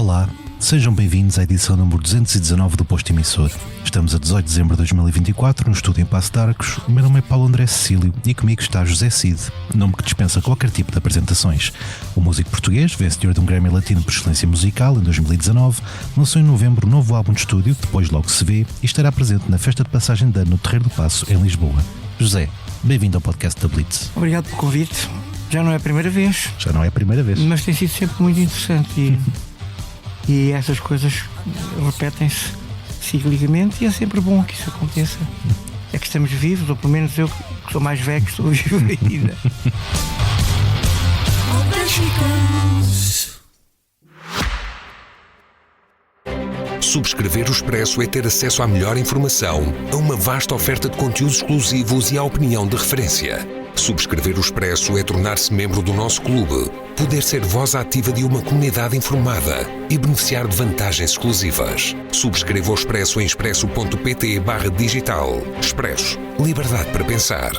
Olá, sejam bem-vindos à edição número 219 do Posto Emissor. Estamos a 18 de dezembro de 2024, no estúdio em Passo de Arcos. O meu nome é Paulo André Cecílio e comigo está José Cid, nome que dispensa qualquer tipo de apresentações. O músico português, vencedor de um Grammy Latino por excelência musical em 2019, lançou em novembro um novo álbum de estúdio, Depois Logo Se Vê, e estará presente na festa de passagem de ano no Terreiro do Paço, em Lisboa. José, bem-vindo ao podcast da Blitz. Obrigado pelo convite. Já não é a primeira vez. Já não é a primeira vez. Mas tem sido sempre muito interessante e essas coisas repetem-se ciclicamente e é sempre bom que isso aconteça. É que estamos vivos, ou pelo menos eu, que sou mais velho, que estou vivo ainda. Subscrever o Expresso é ter acesso à melhor informação, a uma vasta oferta de conteúdos exclusivos e à opinião de referência. Subscrever o Expresso é tornar-se membro do nosso clube, poder ser voz ativa de uma comunidade informada e beneficiar de vantagens exclusivas. Subscreva o Expresso em expresso.pt/digital. Expresso. Liberdade para pensar.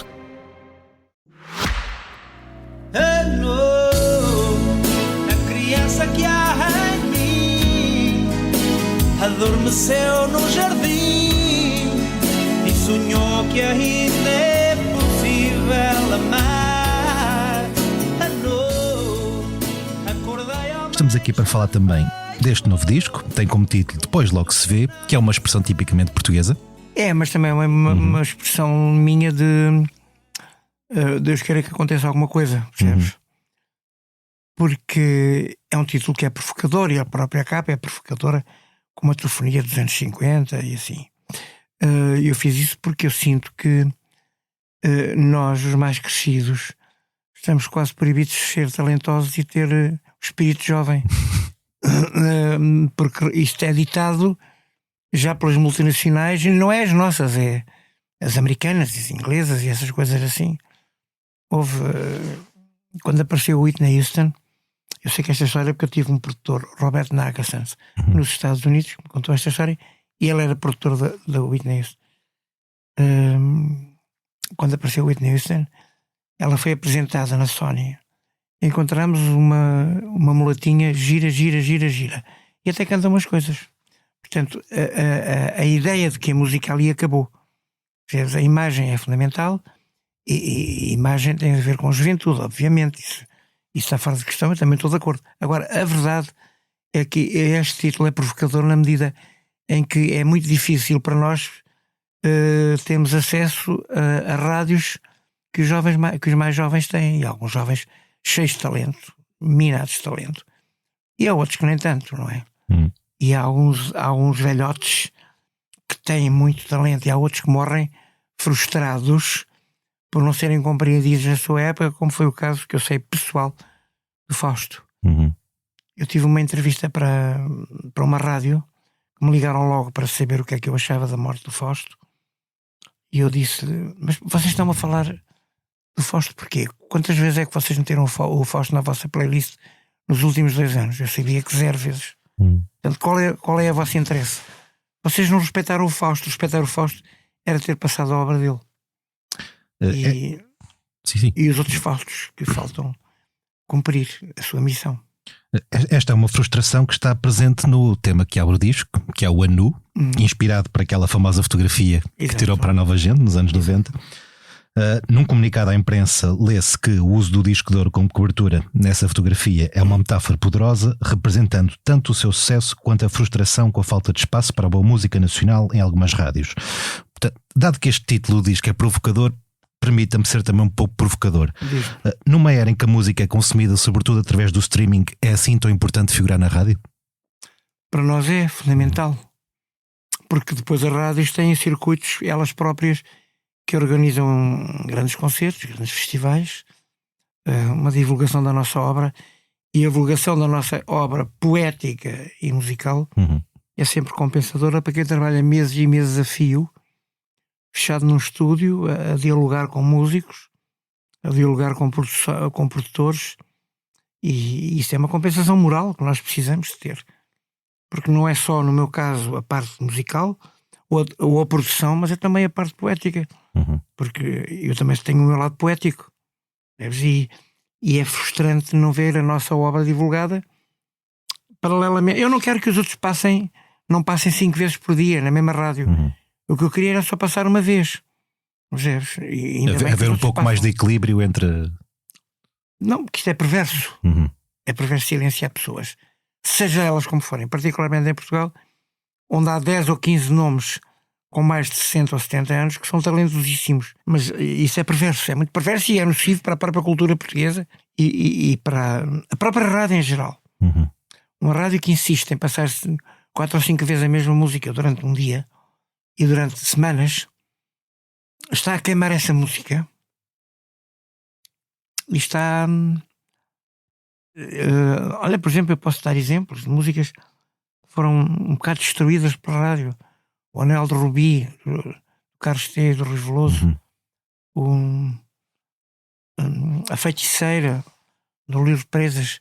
A criança que há em mim adormeceu no jardim e sonhou que ainda é possível amar. Estamos aqui para falar também deste novo disco, tem como título Depois Logo Se Vê, que é uma expressão tipicamente portuguesa. É, mas também é uma expressão minha de Deus queira que aconteça alguma coisa, percebes? Porque é um título que é provocador e a própria capa é provocadora, com uma telefonia dos anos 50 e assim. Eu fiz isso porque eu sinto que nós, os mais crescidos, estamos quase proibidos de ser talentosos e ter o espírito jovem. Porque isto é ditado já pelas multinacionais, e não é as nossas, é as americanas e as inglesas e essas coisas assim. Houve, quando apareceu o Whitney Houston, eu sei que esta história porque eu tive um produtor, Robert Nagasson, nos Estados Unidos, que me contou esta história, e ele era produtor da Whitney Houston. Quando apareceu o Whitney Houston, ela foi apresentada na Sony. Encontramos uma mulatinha gira, e até canta umas coisas. Portanto, a ideia de que a música ali acabou. A imagem é fundamental e a imagem tem a ver com juventude, obviamente. Isso está fora de questão, eu também estou de acordo. Agora, a verdade é que este título é provocador na medida em que é muito difícil para nós termos acesso a rádios que os mais jovens têm, e alguns jovens cheios de talento, minados de talento, e há outros que nem tanto, não é? E há alguns velhotes que têm muito talento, e há outros que morrem frustrados por não serem compreendidos na sua época, como foi o caso que eu sei pessoal do Fausto. Eu tive uma entrevista para uma rádio, que me ligaram logo para saber o que é que eu achava da morte do Fausto, e eu disse: mas vocês estão a falar do Fausto porquê? Quantas vezes é que vocês meteram o Fausto na vossa playlist nos últimos 2 anos? Eu sabia que 0 vezes. Portanto, qual é o vosso interesse? Vocês não respeitaram o Fausto. Respeitar o Fausto era ter passado a obra dele. Sim. E os outros Faustos que faltam cumprir a sua missão. Esta é uma frustração que está presente no tema que abre o disco, que é o Anu, inspirado por aquela famosa fotografia que tirou para a Nova Gente nos anos 90. Num comunicado à imprensa lê-se que o uso do disco de ouro como cobertura nessa fotografia é uma metáfora poderosa, representando tanto o seu sucesso quanto a frustração com a falta de espaço para a boa música nacional em algumas rádios. Portanto, dado que este título do disco é provocador, permita-me ser também um pouco provocador. Numa era em que a música é consumida sobretudo através do streaming, é assim tão importante figurar na rádio? Para nós é fundamental, porque depois as rádios têm circuitos elas próprias que organizam grandes concertos, grandes festivais, uma divulgação da nossa obra, e a divulgação da nossa obra poética e musical é sempre compensadora para quem trabalha meses e meses a fio, fechado num estúdio, a dialogar com músicos, a dialogar com produtores, e isso é uma compensação moral que nós precisamos de ter, porque não é só, no meu caso, a parte musical ou a produção, mas é também a parte poética, porque eu também tenho o meu lado poético, e é frustrante não ver a nossa obra divulgada paralelamente. Eu não quero que os outros não passem 5 vezes por dia na mesma rádio. O que eu queria era só passar uma vez. Haver um pouco mais de equilíbrio entre. Não, porque isto é perverso. É perverso silenciar pessoas, seja elas como forem, particularmente em Portugal, onde há 10 ou 15 nomes com mais de 60 ou 70 anos que são talentosíssimos. Mas isso é perverso, é muito perverso e é nocivo para a própria cultura portuguesa e para a própria rádio em geral. Uma rádio que insiste em passar 4 ou 5 vezes a mesma música durante um dia e durante semanas está a queimar essa música e está... olha, por exemplo, eu posso dar exemplos de músicas que foram um bocado destruídas pela rádio. O Anel de Rubi, do Carlos T, do Rui Veloso, A Feiticeira, do Livro de Presas,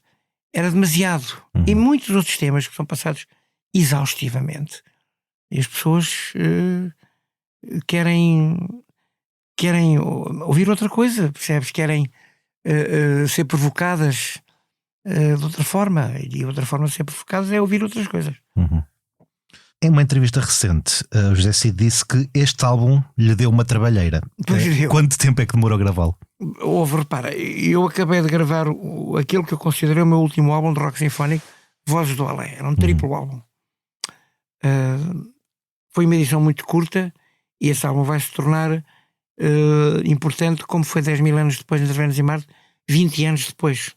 era demasiado. E muitos outros temas que são passados exaustivamente. E as pessoas querem ouvir outra coisa, percebes? Querem ser provocadas de outra forma. E outra forma de ser provocadas é ouvir outras coisas. Em uma entrevista recente, o José Cid disse que este álbum lhe deu uma trabalheira. Quanto tempo é que demorou a gravá-lo? Repara, eu acabei de gravar aquilo que eu considerei o meu último álbum de rock sinfónico, Vozes do Além. Era um triplo álbum. Foi uma edição muito curta e esse álbum vai se tornar importante, como foi 10.000 anos depois de Intervenos em Marte, 20 anos depois.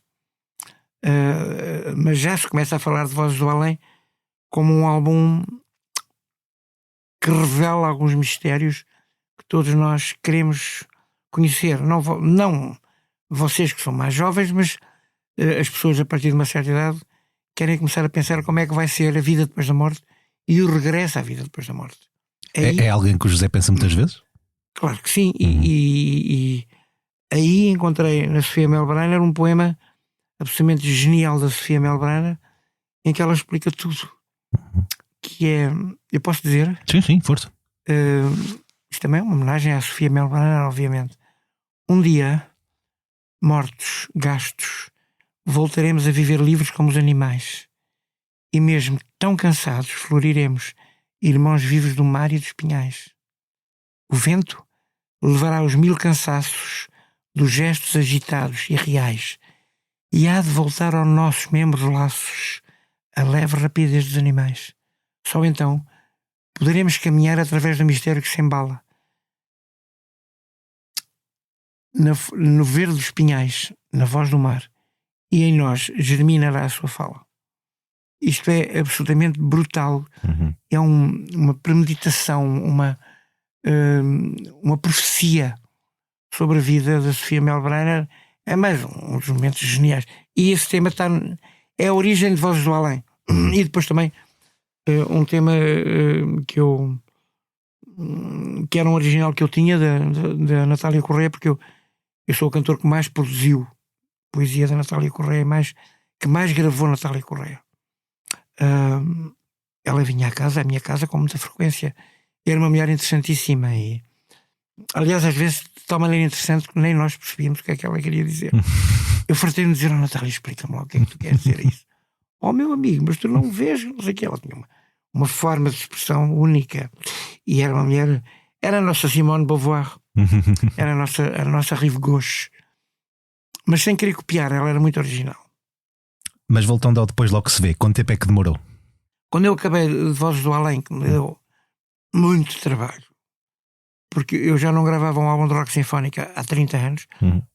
Mas já se começa a falar de Vozes do Além como um álbum que revela alguns mistérios que todos nós queremos conhecer. Não vocês que são mais jovens, mas as pessoas a partir de uma certa idade querem começar a pensar como é que vai ser a vida depois da morte e o regresso à vida depois da morte. É alguém que o José pensa muitas vezes? Claro que sim. E aí encontrei na Sofia Melbrenner um poema absolutamente genial da Sofia Melbrenner em que ela explica tudo. Que é, eu posso dizer? Sim, força. Isto também é uma homenagem à Sofia Melbrenner, obviamente. Um dia, mortos, gastos, voltaremos a viver livres como os animais. E mesmo tão cansados, floriremos, irmãos vivos do mar e dos pinhais. O vento levará os 1000 cansaços dos gestos agitados e reais e há de voltar aos nossos membros laços a leve rapidez dos animais. Só então poderemos caminhar através do mistério que se embala. No verde dos pinhais, na voz do mar, e em nós germinará a sua fala. Isto é absolutamente brutal. É uma premeditação, uma profecia sobre a vida da Sofia Melbrenner. É mais um dos momentos geniais. E esse tema é a origem de Vozes do Além. E depois também um tema que era um original que eu tinha da Natália Correia, porque eu sou o cantor que mais produziu poesia da Natália Correia, que mais gravou Natália Correia. Ela vinha à minha casa com muita frequência. Era uma mulher interessantíssima e, aliás, às vezes de uma maneira interessante que nem nós percebíamos o que é que ela queria dizer. Eu fartei-me dizer: Natália, explica-me lá o que é que tu queres dizer isso. Meu amigo, mas tu não vês, não sei o que. Ela tinha uma forma de expressão única e era uma mulher, era a nossa Simone de Beauvoir, era a nossa Rive Gauche, mas sem querer copiar, ela era muito original. Mas voltando ao Depois Logo Se Vê, quanto tempo é que demorou? Quando eu acabei de Vozes do Além, que me deu muito trabalho, porque eu já não gravava um álbum de rock sinfónico há 30 anos.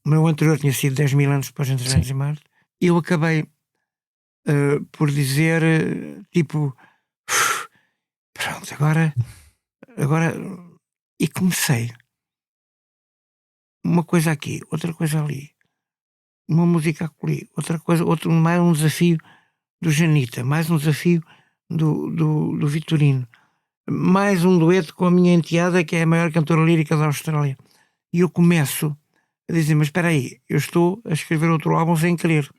O meu anterior tinha sido 10.000 anos depois de Intervenos em Marte. Eu acabei por dizer tipo, pronto, agora e comecei uma coisa aqui, outra coisa ali, uma música ali, outra coisa, mais um desafio do Janita, mais um desafio do Vitorino, mais um dueto com a minha enteada, que é a maior cantora lírica da Austrália. E eu começo a dizer: mas espera aí, eu estou a escrever outro álbum sem querer.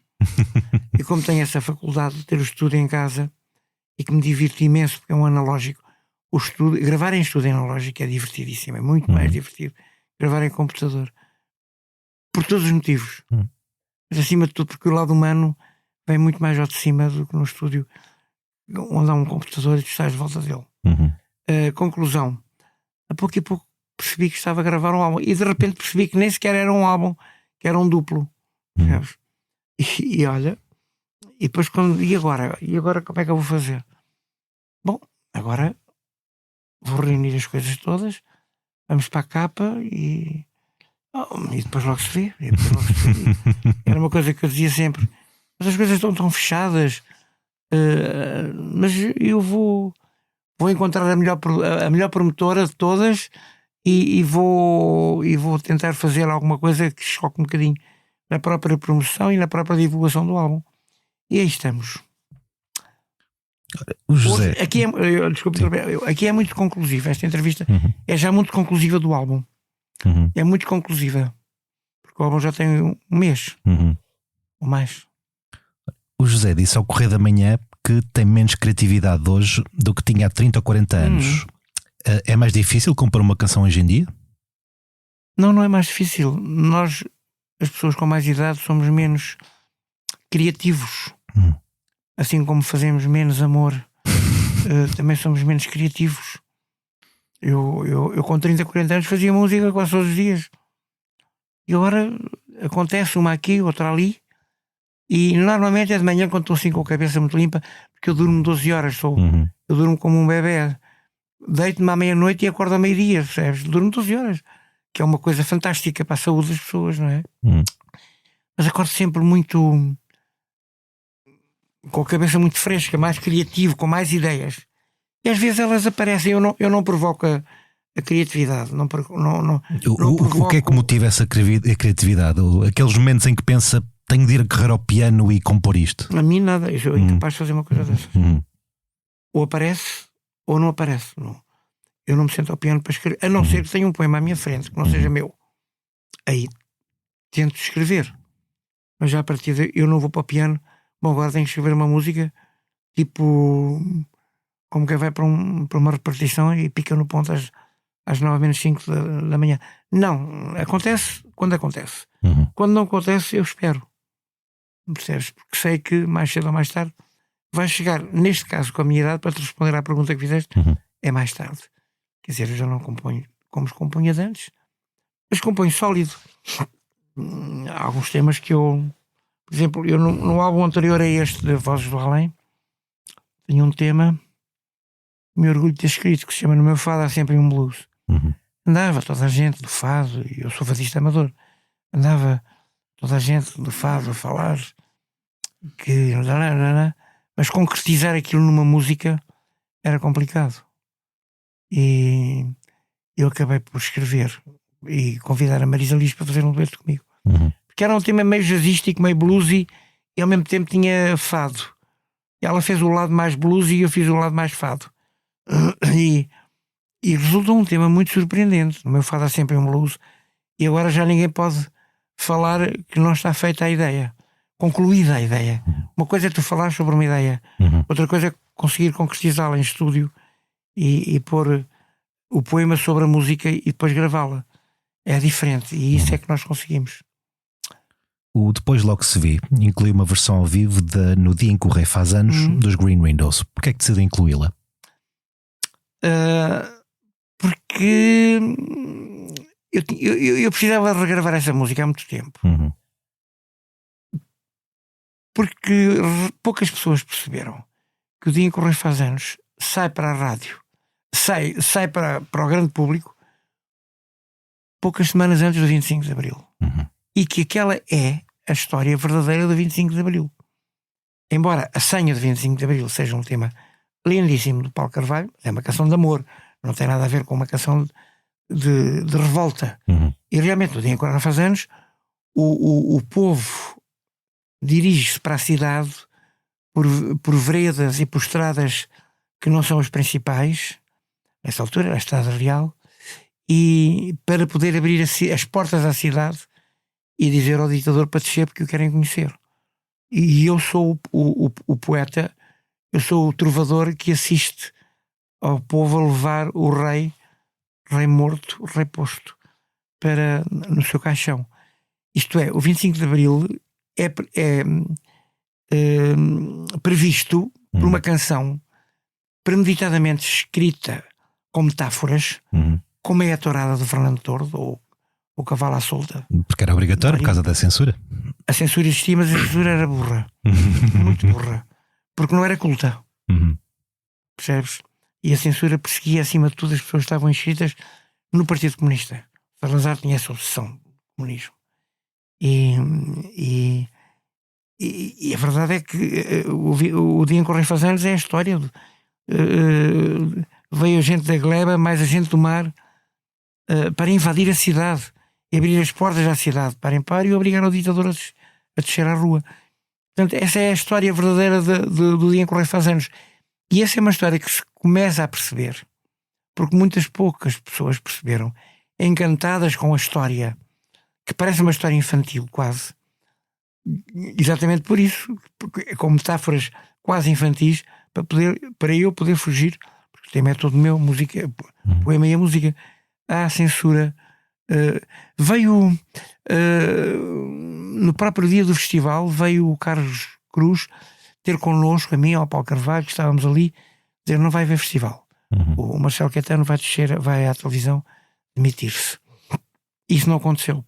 E como tenho essa faculdade de ter o estúdio em casa e que me divirto imenso, porque é um analógico, gravar em estúdio analógico é divertidíssimo, é muito mais divertido que gravar em computador, por todos os motivos. Mas acima de tudo porque o lado humano vem muito mais ao de cima do que no estúdio, onde há um computador e tu estás de volta dele. Conclusão: a pouco e pouco percebi que estava a gravar um álbum, e de repente percebi que nem sequer era um álbum, que era um duplo. E olha, e depois e agora como é que eu vou fazer? Bom, agora vou reunir as coisas todas, vamos para a capa e depois logo se vê. Era uma coisa que eu dizia sempre: mas as coisas estão tão fechadas, mas eu vou encontrar a melhor promotora de todas e vou tentar fazer alguma coisa que choque um bocadinho na própria promoção e na própria divulgação do álbum. E aí estamos. O José. Aqui é muito conclusiva. Esta entrevista é já muito conclusiva do álbum. É muito conclusiva, porque o álbum já tem um mês ou mais. O José disse ao Correio da Manhã que tem menos criatividade hoje do que tinha há 30 ou 40 anos. É mais difícil compor uma canção hoje em dia? Não é mais difícil. Nós, as pessoas com mais idade, somos menos criativos. Assim como fazemos menos amor, também somos menos criativos. Eu com 30, 40 anos fazia música quase todos os dias. E agora acontece uma aqui, outra ali. E normalmente é de manhã, quando estou assim com a cabeça muito limpa, porque eu durmo 12 horas. Eu durmo como um bebê. Deito-me à meia-noite e acordo ao meio-dia, percebes? Durmo 12 horas, que é uma coisa fantástica para a saúde das pessoas, não é? Mas acordo sempre muito, com a cabeça muito fresca, mais criativo, com mais ideias. E às vezes elas aparecem. Eu não provoco a criatividade. O que é que motiva essa criatividade? Aqueles momentos em que pensa: tenho de ir a correr ao piano e compor isto? A mim nada, eu sou incapaz de fazer uma coisa dessas. Ou aparece ou não aparece. Eu não me sento ao piano para escrever, a não ser que tenha um poema à minha frente que não seja meu. Aí tento escrever, mas já a partir daí eu não vou para o piano. Bom, agora tenho que escrever uma música, tipo como quem vai para uma repartição e pica no ponto às 9:05 da manhã. Não, acontece quando acontece. Quando não acontece, eu espero. Percebes? Porque sei que mais cedo ou mais tarde vai chegar, neste caso com a minha idade, para te responder à pergunta que fizeste, é mais tarde. Quer dizer, eu já não componho como os compunha de antes, mas componho sólido. Há alguns temas que eu, por exemplo, eu no álbum anterior a este de Vozes do Além, tenho um tema que me orgulho de ter escrito, que se chama No Meu Fado Há Sempre um Blues. Andava toda a gente do fado, e eu sou fadista amador, andava toda a gente do fado a falar que, mas concretizar aquilo numa música era complicado. E eu acabei por escrever e convidar a Marisa Liz para fazer um dueto comigo, porque era um tema meio jazzístico, meio bluesy, e ao mesmo tempo tinha fado. E ela fez o lado mais bluesy e eu fiz o lado mais fado, e resultou um tema muito surpreendente. No Meu Fado Há Sempre um Blues. E agora já ninguém pode falar que não está feita a ideia, concluída a ideia. Uma coisa é tu falar sobre uma ideia, outra coisa é conseguir concretizá-la em estúdio e pôr o poema sobre a música e depois gravá-la. É diferente, e isso é que nós conseguimos. O Depois Logo Se Vê inclui uma versão ao vivo de No Dia em que o Rei Faz Anos, dos Green Windows. Porquê é que decidiu incluí-la? Porque eu precisava regravar essa música há muito tempo. Porque poucas pessoas perceberam que o Dia em que o Rei Faz Anos sai para a rádio, sai para o grande público poucas semanas antes do 25 de Abril. E que aquela é a história verdadeira do 25 de Abril. Embora a senha do 25 de Abril seja um tema lindíssimo do Paulo Carvalho, é uma canção de amor, não tem nada a ver com uma canção de revolta. E realmente no Dia em que o Rei Faz Anos o povo dirige-se para a cidade por veredas e por estradas que não são as principais, nessa altura era a Estrada Real, e para poder abrir as portas à cidade e dizer ao ditador para descer porque o querem conhecer. E eu sou o poeta, eu sou o trovador que assiste ao povo a levar o rei morto, rei posto, no seu caixão. Isto é, o 25 de Abril previsto por uma canção premeditadamente escrita com metáforas, como é a tourada do Fernando Tordo ou o cavalo à solta. Porque era obrigatório por causa da censura. A censura existia, mas a censura era burra. Muito burra. Porque não era culta. Percebes? E a censura perseguia acima de tudo as pessoas que estavam inscritas no Partido Comunista. Salazar tinha essa obsessão do comunismo. E a verdade é que o dia em que o rei faz anos é a história. Veio a gente da gleba, mais a gente do mar, para invadir a cidade e abrir as portas à cidade para impar e obrigar o ditador a descer à rua. Portanto, essa é a história verdadeira do dia em que o rei faz anos. E essa é uma história que se começa a perceber, porque muitas poucas pessoas perceberam, encantadas com a história, que parece uma história infantil quase, exatamente por isso, com metáforas quase infantis, para eu poder fugir, porque o tema é todo meu, música, poema e a música. A censura veio no próprio dia do festival, veio o Carlos Cruz ter connosco, a mim, ao Paulo Carvalho, que estávamos ali, dizer: não vai haver festival. O Marcelo Caetano vai à televisão demitir-se. Isso não aconteceu.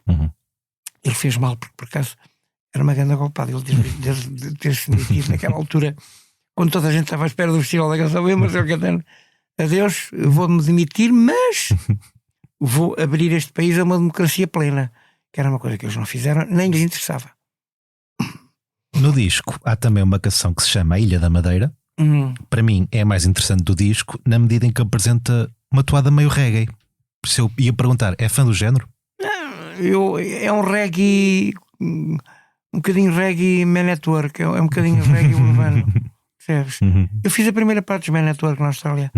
Ele fez mal, porque por acaso era uma grande golpada ele ter-se demitido naquela altura, quando toda a gente estava à espera do festival da canção. Eu, Marcelo Caetano, adeus, vou-me demitir, mas vou abrir este país a uma democracia plena, que era uma coisa que eles não fizeram, nem lhes interessava. No disco há também uma canção que se chama A Ilha da Madeira. Para mim é a mais interessante do disco, na medida em que apresenta uma toada meio reggae. Por isso eu ia perguntar, é fã do género? É um reggae, um bocadinho reggae Man Network, é um bocadinho reggae urbano. Percebes? Eu fiz a primeira parte dos Man Network na Austrália,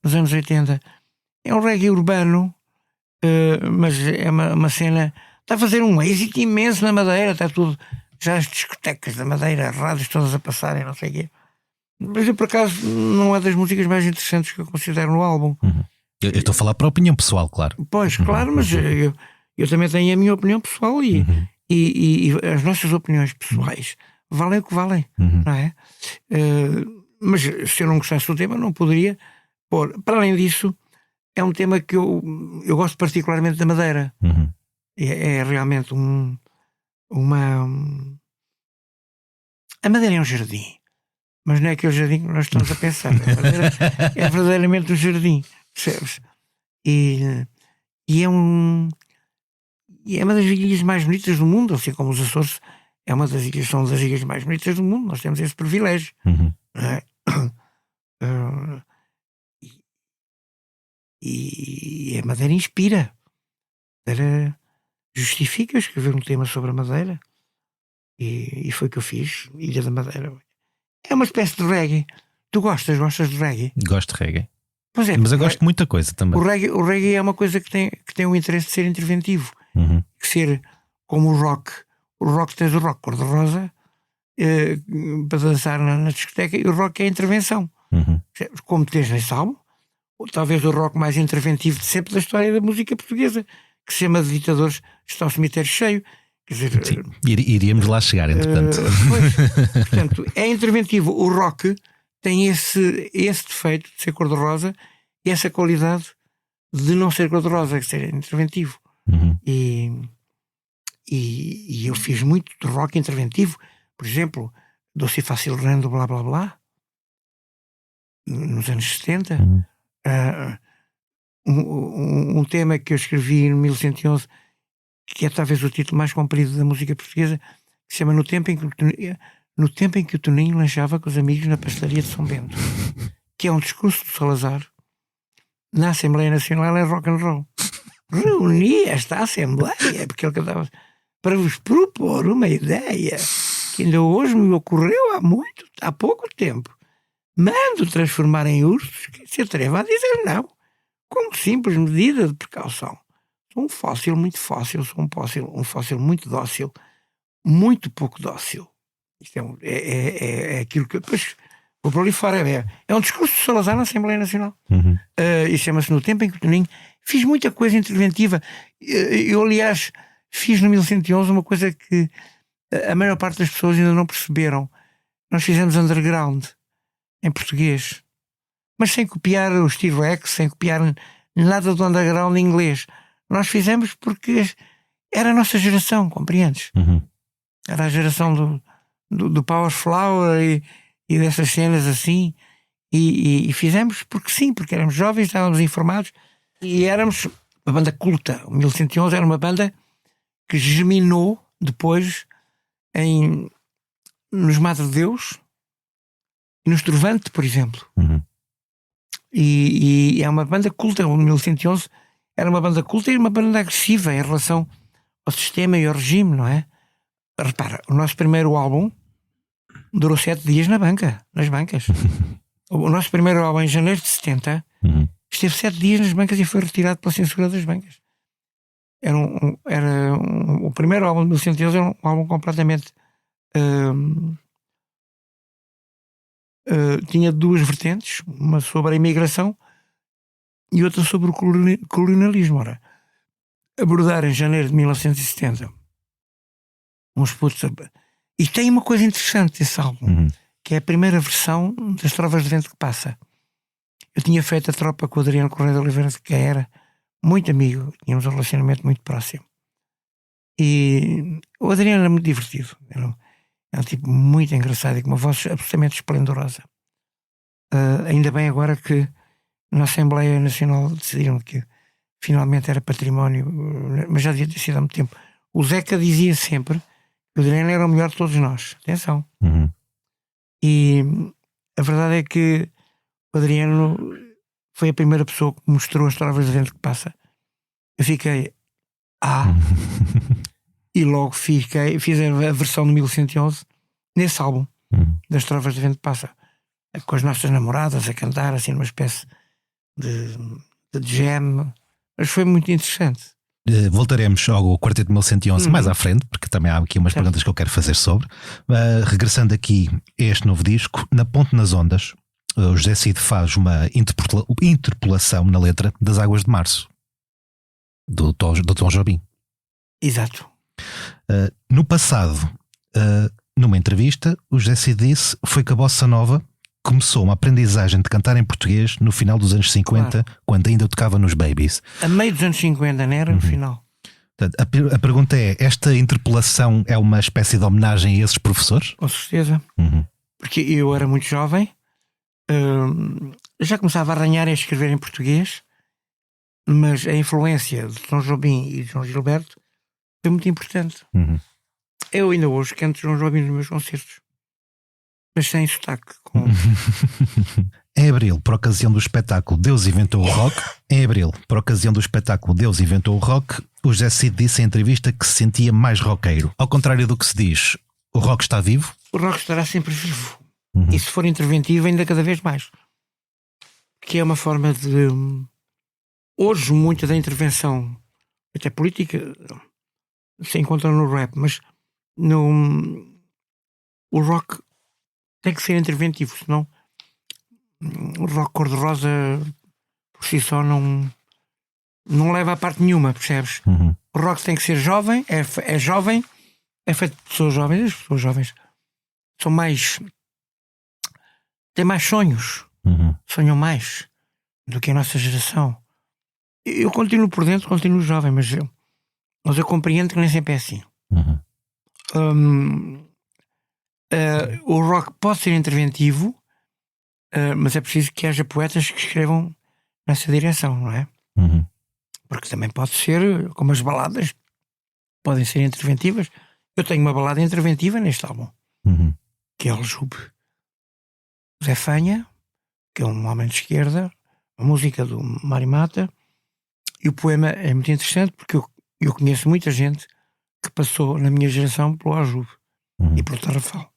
nos anos 80. É um reggae urbano, mas é uma cena. Está a fazer um êxito imenso na Madeira, está tudo. Já as discotecas da Madeira, as rádios todas a passarem, não sei o quê. Mas eu, por acaso, não é das músicas mais interessantes que eu considero no álbum. Eu estou a falar para a opinião pessoal, claro. Pois, claro, mas eu também tenho a minha opinião pessoal e as nossas opiniões pessoais valem o que valem, não é? Mas se eu não gostasse do tema, não poderia pôr. Para além disso, é um tema que eu gosto particularmente da Madeira. É realmente a Madeira é um jardim, mas não é aquele jardim que nós estamos a pensar. A Madeira é verdadeiramente um jardim, percebes? E é uma das ilhas mais bonitas do mundo, assim como os Açores são das ilhas mais bonitas do mundo. Nós temos esse privilégio. Não é? E a Madeira inspira. A Madeira justifica escrever um tema sobre a Madeira. E foi o que eu fiz. Ilha da Madeira é uma espécie de reggae. Tu gostas de reggae? Gosto de reggae. Pois é, mas eu gosto de muita coisa também. O reggae é uma coisa que tem o interesse de ser interventivo, de ser como o rock. O rock tens o rock cor-de-rosa para dançar na discoteca, e o rock é a intervenção. Como tens nesse álbum, ou talvez o rock mais interventivo de sempre da história da música portuguesa, que se chama de Ditadores, está o cemitério cheio. Quer dizer, sim, iríamos lá chegar, entretanto. Portanto, é interventivo. O rock tem esse defeito de ser cor-de-rosa e essa qualidade de não ser cor-de-rosa, de ser interventivo. E eu fiz muito de rock interventivo. Por exemplo, Doce e Fácil Rando, blá blá blá, nos anos 70. Um tema que eu escrevi em 1111, que é talvez o título mais comprido da música portuguesa, que se chama No Tempo em que o Toninho lanchava com os amigos na pastelaria de São Bento, que é um discurso do Salazar na Assembleia Nacional em rock and roll. Reuni esta Assembleia, porque ele cantava, para vos propor uma ideia que ainda hoje me ocorreu há pouco tempo. Mando transformar em ursos quem se atreva a dizer não, como simples medida de precaução. Sou um fóssil muito fóssil, sou um fóssil muito dócil, muito pouco dócil. Isto é aquilo que depois vou para ali fora. É um discurso de Salazar na Assembleia Nacional. E chama-se No Tempo em que o Toninho. Fiz muita coisa interventiva. Eu, aliás, fiz no 1111 uma coisa que a maior parte das pessoas ainda não perceberam. nós fizemos underground em português, mas sem copiar o Steve Rex, sem copiar nada do underground em inglês. Nós fizemos porque era a nossa geração, compreendes? Era a geração do Power Flower e dessas cenas assim, e fizemos porque sim, porque éramos jovens, estávamos informados e éramos uma banda culta. O 1111 era uma banda que germinou depois nos Madre Deus e nos Trovante, por exemplo. E é uma banda culta. O 1111 era uma banda culta e uma banda agressiva em relação ao sistema e ao regime, não é? Repara, o nosso primeiro álbum durou 7 dias nas bancas. O nosso primeiro álbum, em janeiro de 70, esteve 7 dias nas bancas e foi retirado pela censura das bancas. O primeiro álbum de 1111 era um álbum completamente tinha 2 vertentes, uma sobre a imigração e outra sobre o colonialismo. Ora, abordar em janeiro de 1970 uns putos. E tem uma coisa interessante desse álbum, que é a primeira versão das Trovas de Vento que Passa. Eu tinha feito a tropa com o Adriano Correia de Oliveira, que era muito amigo, tínhamos um relacionamento muito próximo. E o Adriano era muito divertido, era um tipo muito engraçado e com uma voz absolutamente esplendorosa. Ainda bem agora que na Assembleia Nacional decidiram que finalmente era património, mas já devia ter sido há muito tempo. O Zeca dizia sempre que o Adriano era o melhor de todos nós. Atenção. E a verdade é que o Adriano foi a primeira pessoa que mostrou as Trovas de Vento que Passa. Eu fiquei e logo fiz a versão de 1111 nesse álbum das Trovas de Vento que Passa, com as nossas namoradas a cantar assim numa espécie de jam. Mas foi muito interessante. Voltaremos ao Quarteto de 1111 mais à frente, porque também há aqui umas perguntas que eu quero fazer sobre. Regressando aqui a este novo disco, na Ponte nas Ondas, o José Cid faz uma interpolação na letra das Águas de Março do Tom Jobim. Exato. No passado, numa entrevista, o José Cid disse foi que a Bossa Nova começou uma aprendizagem de cantar em português no final dos anos 50, quando ainda tocava nos Babies. A meio dos anos 50, não era no final. Portanto, a pergunta é, esta interpolação é uma espécie de homenagem a esses professores? Com certeza. Porque eu era muito jovem, já começava a arranhar e a escrever em português, mas a influência de Tom Jobim e de João Gilberto foi muito importante. Eu ainda hoje canto João Jobim nos meus concertos, mas sem sotaque. Em abril, por ocasião do espetáculo Deus Inventou o Rock, o José Cid disse em entrevista que se sentia mais roqueiro. Ao contrário do que se diz, o rock está vivo? O rock estará sempre vivo. E se for interventivo, ainda cada vez mais. Que é uma forma de... Hoje, muita da intervenção, até política, se encontra no rap, mas o rock tem que ser interventivo, senão o rock cor-de-rosa por si só não leva a parte nenhuma, percebes? O rock tem que ser jovem, é jovem, é feito de pessoas jovens. As pessoas jovens são mais... têm mais sonhos, sonham mais do que a nossa geração. Eu continuo por dentro, continuo jovem, mas eu compreendo que nem sempre é assim. O rock pode ser interventivo, mas é preciso que haja poetas que escrevam nessa direção, não é? Porque também pode ser, como as baladas podem ser interventivas. Eu tenho uma balada interventiva neste álbum, que é o Aljube. Zé Fanha, que é um homem de esquerda, a música do Mário Mata, e o poema é muito interessante porque eu conheço muita gente que passou na minha geração pelo Aljube e pelo Tarrafal.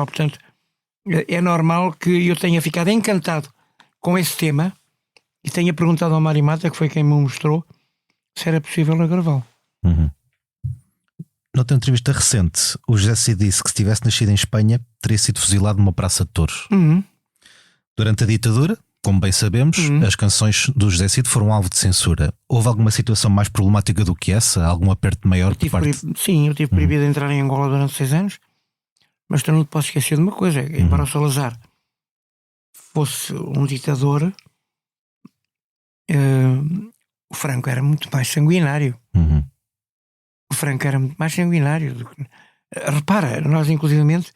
Portanto, é normal que eu tenha ficado encantado com esse tema e tenha perguntado ao Mário Mata, que foi quem me mostrou, se era possível eu gravá-lo. Noutra entrevista recente, o José Cid disse que se tivesse nascido em Espanha teria sido fuzilado numa praça de touros. Durante a ditadura, como bem sabemos, as canções do José Cid foram alvo de censura. Houve alguma situação mais problemática do que essa? Algum aperto maior por parte? Sim, eu tive proibido de entrar em Angola durante 6 anos. Mas também não posso esquecer de uma coisa: embora o Salazar fosse um ditador, o Franco era muito mais sanguinário. O Franco era muito mais sanguinário. Repara, nós inclusivamente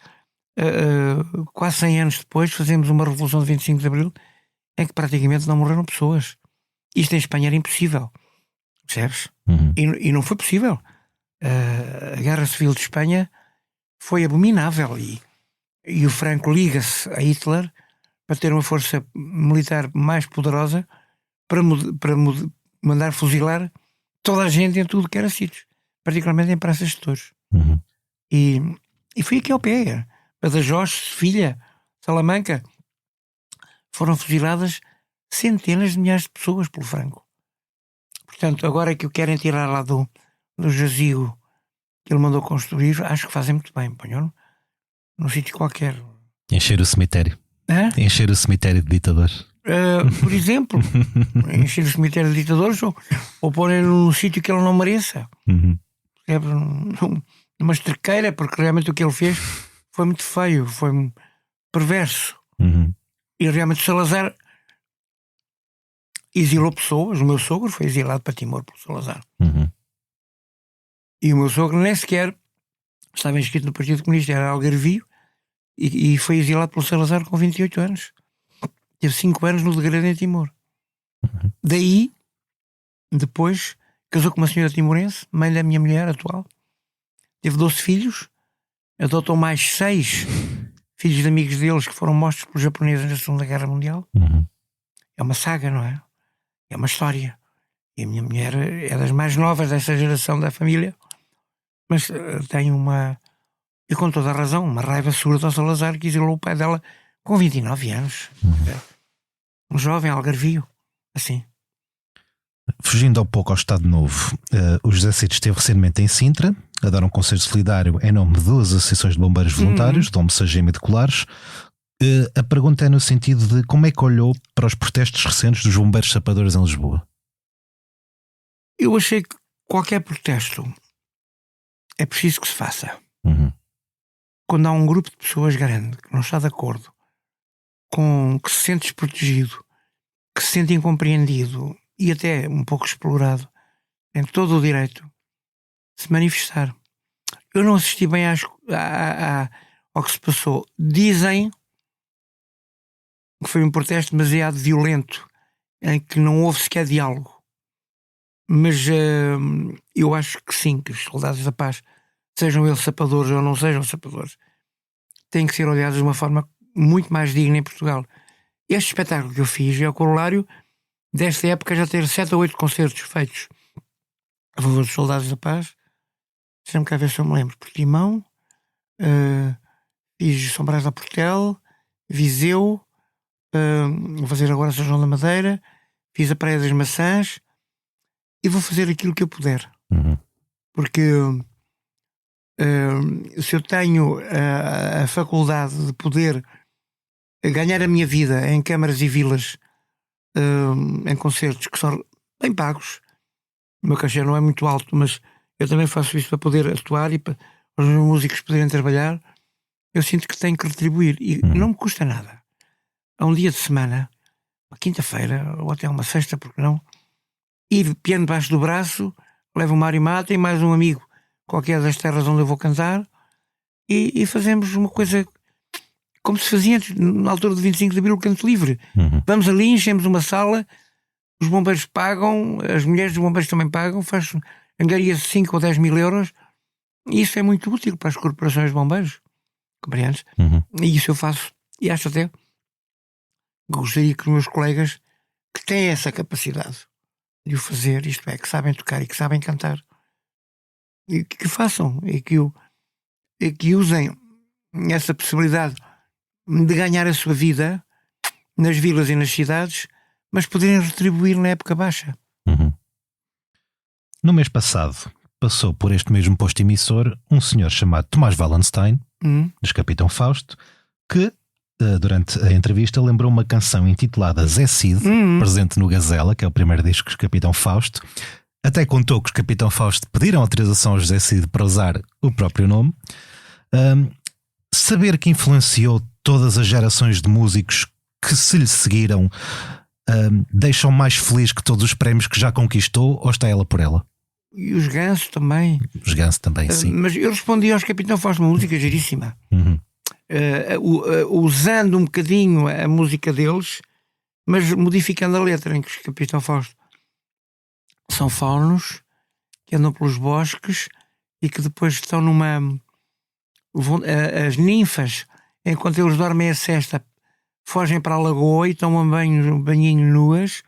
quase 100 anos depois fazemos uma revolução de 25 de Abril em que praticamente não morreram pessoas. Isto em Espanha era impossível, percebes? E não foi possível. A Guerra Civil de Espanha foi abominável e o Franco liga-se a Hitler para ter uma força militar mais poderosa para mandar fuzilar toda a gente em tudo que era sítios, particularmente em praças de touros. E foi aqui ao pé. Badajoz, Sevilha, Salamanca, foram fuziladas centenas de milhares de pessoas pelo Franco. Portanto, agora que o querem tirar lá do jazigo que ele mandou construir, acho que fazem muito bem. Ponham num sítio qualquer. Encher o cemitério. Encher o cemitério de ditadores. Por exemplo, encher o cemitério de ditadores ou pôr num sítio que ele não mereça. Numa estrequeira, porque realmente o que ele fez foi muito feio, foi perverso. E realmente Salazar exilou pessoas. O meu sogro foi exilado para Timor por Salazar. E o meu sogro nem sequer estava inscrito no Partido Comunista, era algarvio, e foi exilado pelo Salazar com 28 anos. Teve 5 anos no degredo em Timor. Daí, depois, casou com uma senhora timorense, mãe da minha mulher atual. Teve 12 filhos, adotou mais 6 filhos de amigos deles que foram mortos pelos japoneses na Segunda Guerra Mundial. É uma saga, não é? É uma história. E a minha mulher é das mais novas dessa geração da família, mas tem e com toda a razão, uma raiva surda ao Salazar, que exilou o pai dela com 29 anos. Um jovem algarvio, assim. Fugindo um pouco ao Estado Novo, o José Cid esteve recentemente em Sintra a dar um conselho solidário em nome de 2 associações de bombeiros voluntários, Dom Messagem e de Colares. A pergunta é no sentido de como é que olhou para os protestos recentes dos bombeiros sapadores em Lisboa? Eu achei que qualquer protesto é preciso que se faça. Quando há um grupo de pessoas grande que não está de acordo, que se sente desprotegido, que se sente incompreendido e até um pouco explorado, tem todo o direito de se manifestar. Eu não assisti bem ao que se passou. Dizem que foi um protesto demasiado violento, em que não houve sequer diálogo. Mas eu acho que sim, que os soldados da paz, sejam eles sapadores ou não sejam sapadores, têm que ser olhados de uma forma muito mais digna em Portugal. Este espetáculo que eu fiz é o corolário desta época, já ter 7 ou 8 concertos feitos a favor dos soldados da paz. Deixa-me cá ver se eu me lembro. Portimão, fiz São Brás da Portel, Viseu, vou fazer agora São João da Madeira, fiz a Praia das Maçãs e vou fazer aquilo que eu puder. Porque se eu tenho a faculdade de poder ganhar a minha vida em câmaras e vilas, em concertos que são bem pagos, o meu cachê não é muito alto, mas eu também faço isso para poder atuar e para os meus músicos poderem trabalhar, eu sinto que tenho que retribuir e não me custa nada. A um dia de semana, uma quinta-feira ou até uma sexta, porque não, ir piano debaixo do braço, levo o Mário Mata e mais um amigo qualquer das terras onde eu vou cantar e fazemos uma coisa como se fazia antes, na altura do 25 de Abril, o canto livre. Vamos ali, enchemos uma sala, os bombeiros pagam, as mulheres dos bombeiros também pagam, angaria-se 5 ou 10 mil euros, e isso é muito útil para as corporações de bombeiros, compreendes? E isso eu faço, e acho até que gostaria que os meus colegas que têm essa capacidade de o fazer, isto é, que sabem tocar e que sabem cantar, e que façam, e que usem essa possibilidade de ganhar a sua vida nas vilas e nas cidades, mas poderem retribuir na época baixa. No mês passado passou por este mesmo posto emissor um senhor chamado Tomás Wallenstein, dos Capitão Fausto, que durante a entrevista lembrou uma canção intitulada Zé Cid, presente no Gazela, que é o primeiro disco dos Capitão Fausto. Até contou que os Capitão Fausto pediram autorização ao José Cid para usar o próprio nome. saber que influenciou todas as gerações de músicos que se lhe seguiram, deixam mais feliz que todos os prémios que já conquistou, ou está ela por ela? E os Gansos também. Os Gansos também, sim. Mas eu respondi aos Capitão Fausto, uma música giríssima. Usando um bocadinho a música deles, mas modificando a letra, em que os Capitão Fausto são faunos que andam pelos bosques e que depois estão as ninfas, enquanto eles dormem a sesta, fogem para a lagoa e tomam um banhinho nuas,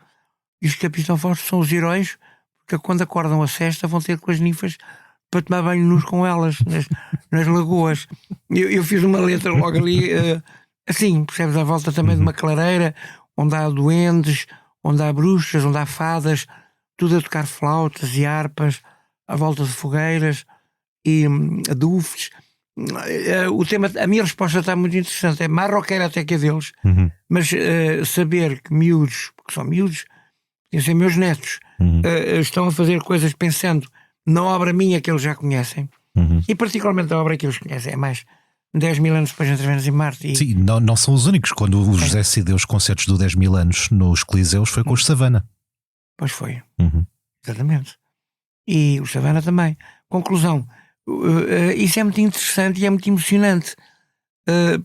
e os Capitão Fausto são os heróis, porque quando acordam a sesta vão ter com as ninfas para tomar banho nus com elas nas lagoas. Eu fiz uma letra logo ali, assim, percebes, à volta também de uma clareira, onde há duendes, onde há bruxas, onde há fadas, tudo a tocar flautas e harpas, à volta de fogueiras e adufes. O tema, a minha resposta está muito interessante, é mais roqueira até que a deles, mas saber que miúdos, porque são miúdos, podem ser meus netos, estão a fazer coisas pensando na obra minha que eles já conhecem, e particularmente a obra que eles conhecem, é mais 10 mil anos depois Entre Vênus e Marte. Sim, não são os únicos. Quando o José se deu os concertos do 10 mil anos nos Coliseus, foi com os Savana. Pois foi, exatamente. E o Savana também. Conclusão, isso é muito interessante e é muito emocionante,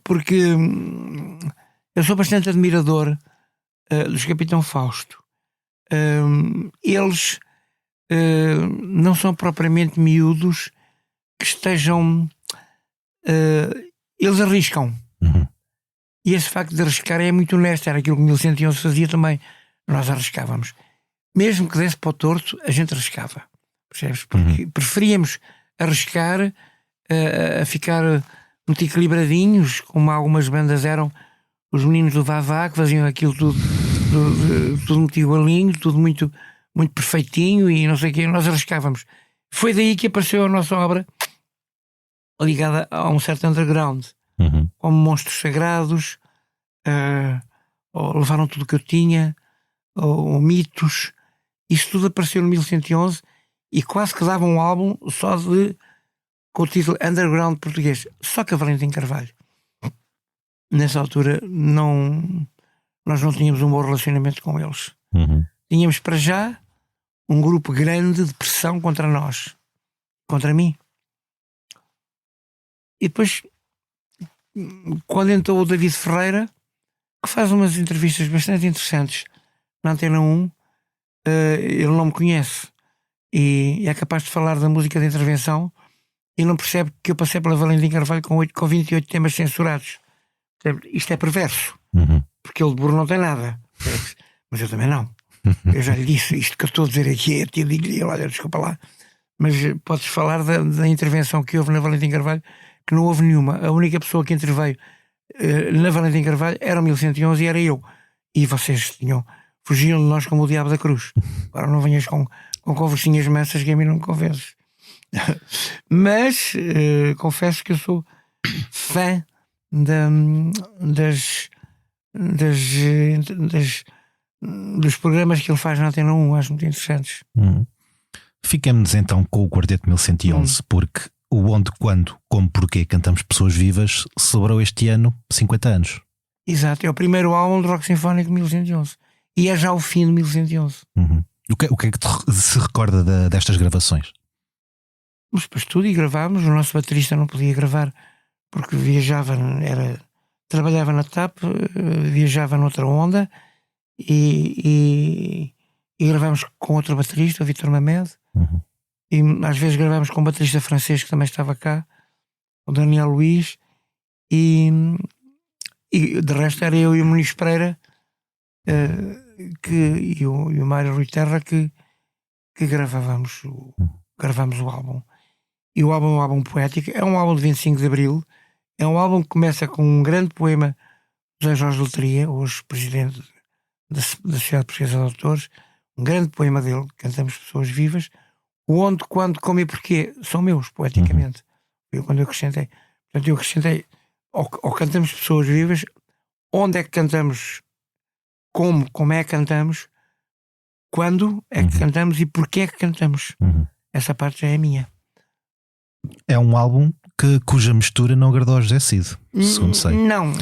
porque eu sou bastante admirador dos Capitão Fausto. Eles não são propriamente miúdos que estejam... eles arriscam. E esse facto de arriscar é muito honesto. Era aquilo que 1111 fazia também. Nós arriscávamos. Mesmo que desse para o torto, a gente arriscava. Percebes? Porque preferíamos arriscar a ficar muito equilibradinhos, como algumas bandas eram os meninos do Vavá, que faziam aquilo tudo muito igualinho, tudo muito, muito perfeitinho e não sei o quê. Nós arriscávamos. Foi daí que apareceu a nossa obra ligada a um certo underground, como Monstros Sagrados, ou Levaram Tudo o que Eu Tinha, ou Mitos. Isso tudo apareceu no 1111 e quase que dava um álbum só com o título Underground Português. Só que a Valentim Carvalho, nessa altura, nós não tínhamos um bom relacionamento com eles. Tínhamos para já um grupo grande de pressão contra nós, contra mim. E depois, quando entrou o David Ferreira, que faz umas entrevistas bastante interessantes na Antena 1, ele não me conhece e é capaz de falar da música de intervenção e não percebe que eu passei pela Valentim Carvalho com 28 temas censurados. Isto é perverso, porque ele de burro não tem nada, mas eu também não. Eu já lhe disse, isto que eu estou a dizer aqui, eu digo-lhe, olha, desculpa lá, mas podes falar da intervenção que houve na Valentim Carvalho, que não houve nenhuma. A única pessoa que interveio na Valentim Carvalho era o 1111 e era eu. E vocês fugiam de nós como o diabo da cruz. Agora não venhas com conversinhas mansas que a mim não me convences. Mas confesso que eu sou fã dos programas que ele faz na Antena 1, acho muito interessantes. Fiquemos então com o Quarteto 1111, porque o Onde, Quando, Como, Porquê Cantamos Pessoas Vivas celebrou este ano 50 anos. Exato, é o primeiro álbum de rock sinfónico de 1111 e é já o fim de 1111. O que é que te se recorda destas gravações? Mas para tudo e gravámos. O nosso baterista não podia gravar porque viajava, trabalhava na TAP, viajava noutra onda e gravámos com outro baterista, o Vítor Mamed. E às vezes gravámos com um baterista francês que também estava cá, o Daniel Luiz, e de resto era eu e o Muniz Pereira e o Mário Rui Terra que gravámos o álbum. E o álbum é um álbum poético, é um álbum de 25 de Abril, é um álbum que começa com um grande poema do José Jorge Letria, hoje presidente da Sociedade Portuguesa de Autores, um grande poema dele, Cantamos Pessoas Vivas. O Onde, Quando, Como e Porquê são meus, poeticamente. Quando eu acrescentei, ou cantamos Pessoas Vivas, onde é que cantamos, como é que cantamos, quando é que cantamos e porquê é que cantamos. Essa parte já é minha. É um álbum cuja mistura não agradou ao José Cid, segundo sei. Não.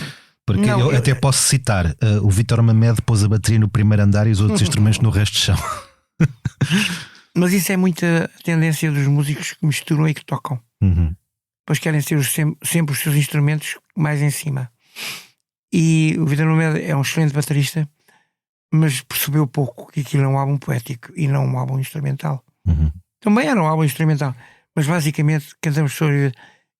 Porque não, eu até posso citar: o Vítor Mamed pôs a bateria no primeiro andar e os outros instrumentos no resto de chão. Mas isso é muita tendência dos músicos que misturam e que tocam. Pois querem ser sempre os seus instrumentos mais em cima. E o Vítor Mamed é um excelente baterista, mas percebeu pouco que aquilo é um álbum poético e não um álbum instrumental. Também era um álbum instrumental, mas basicamente Cantamos sobre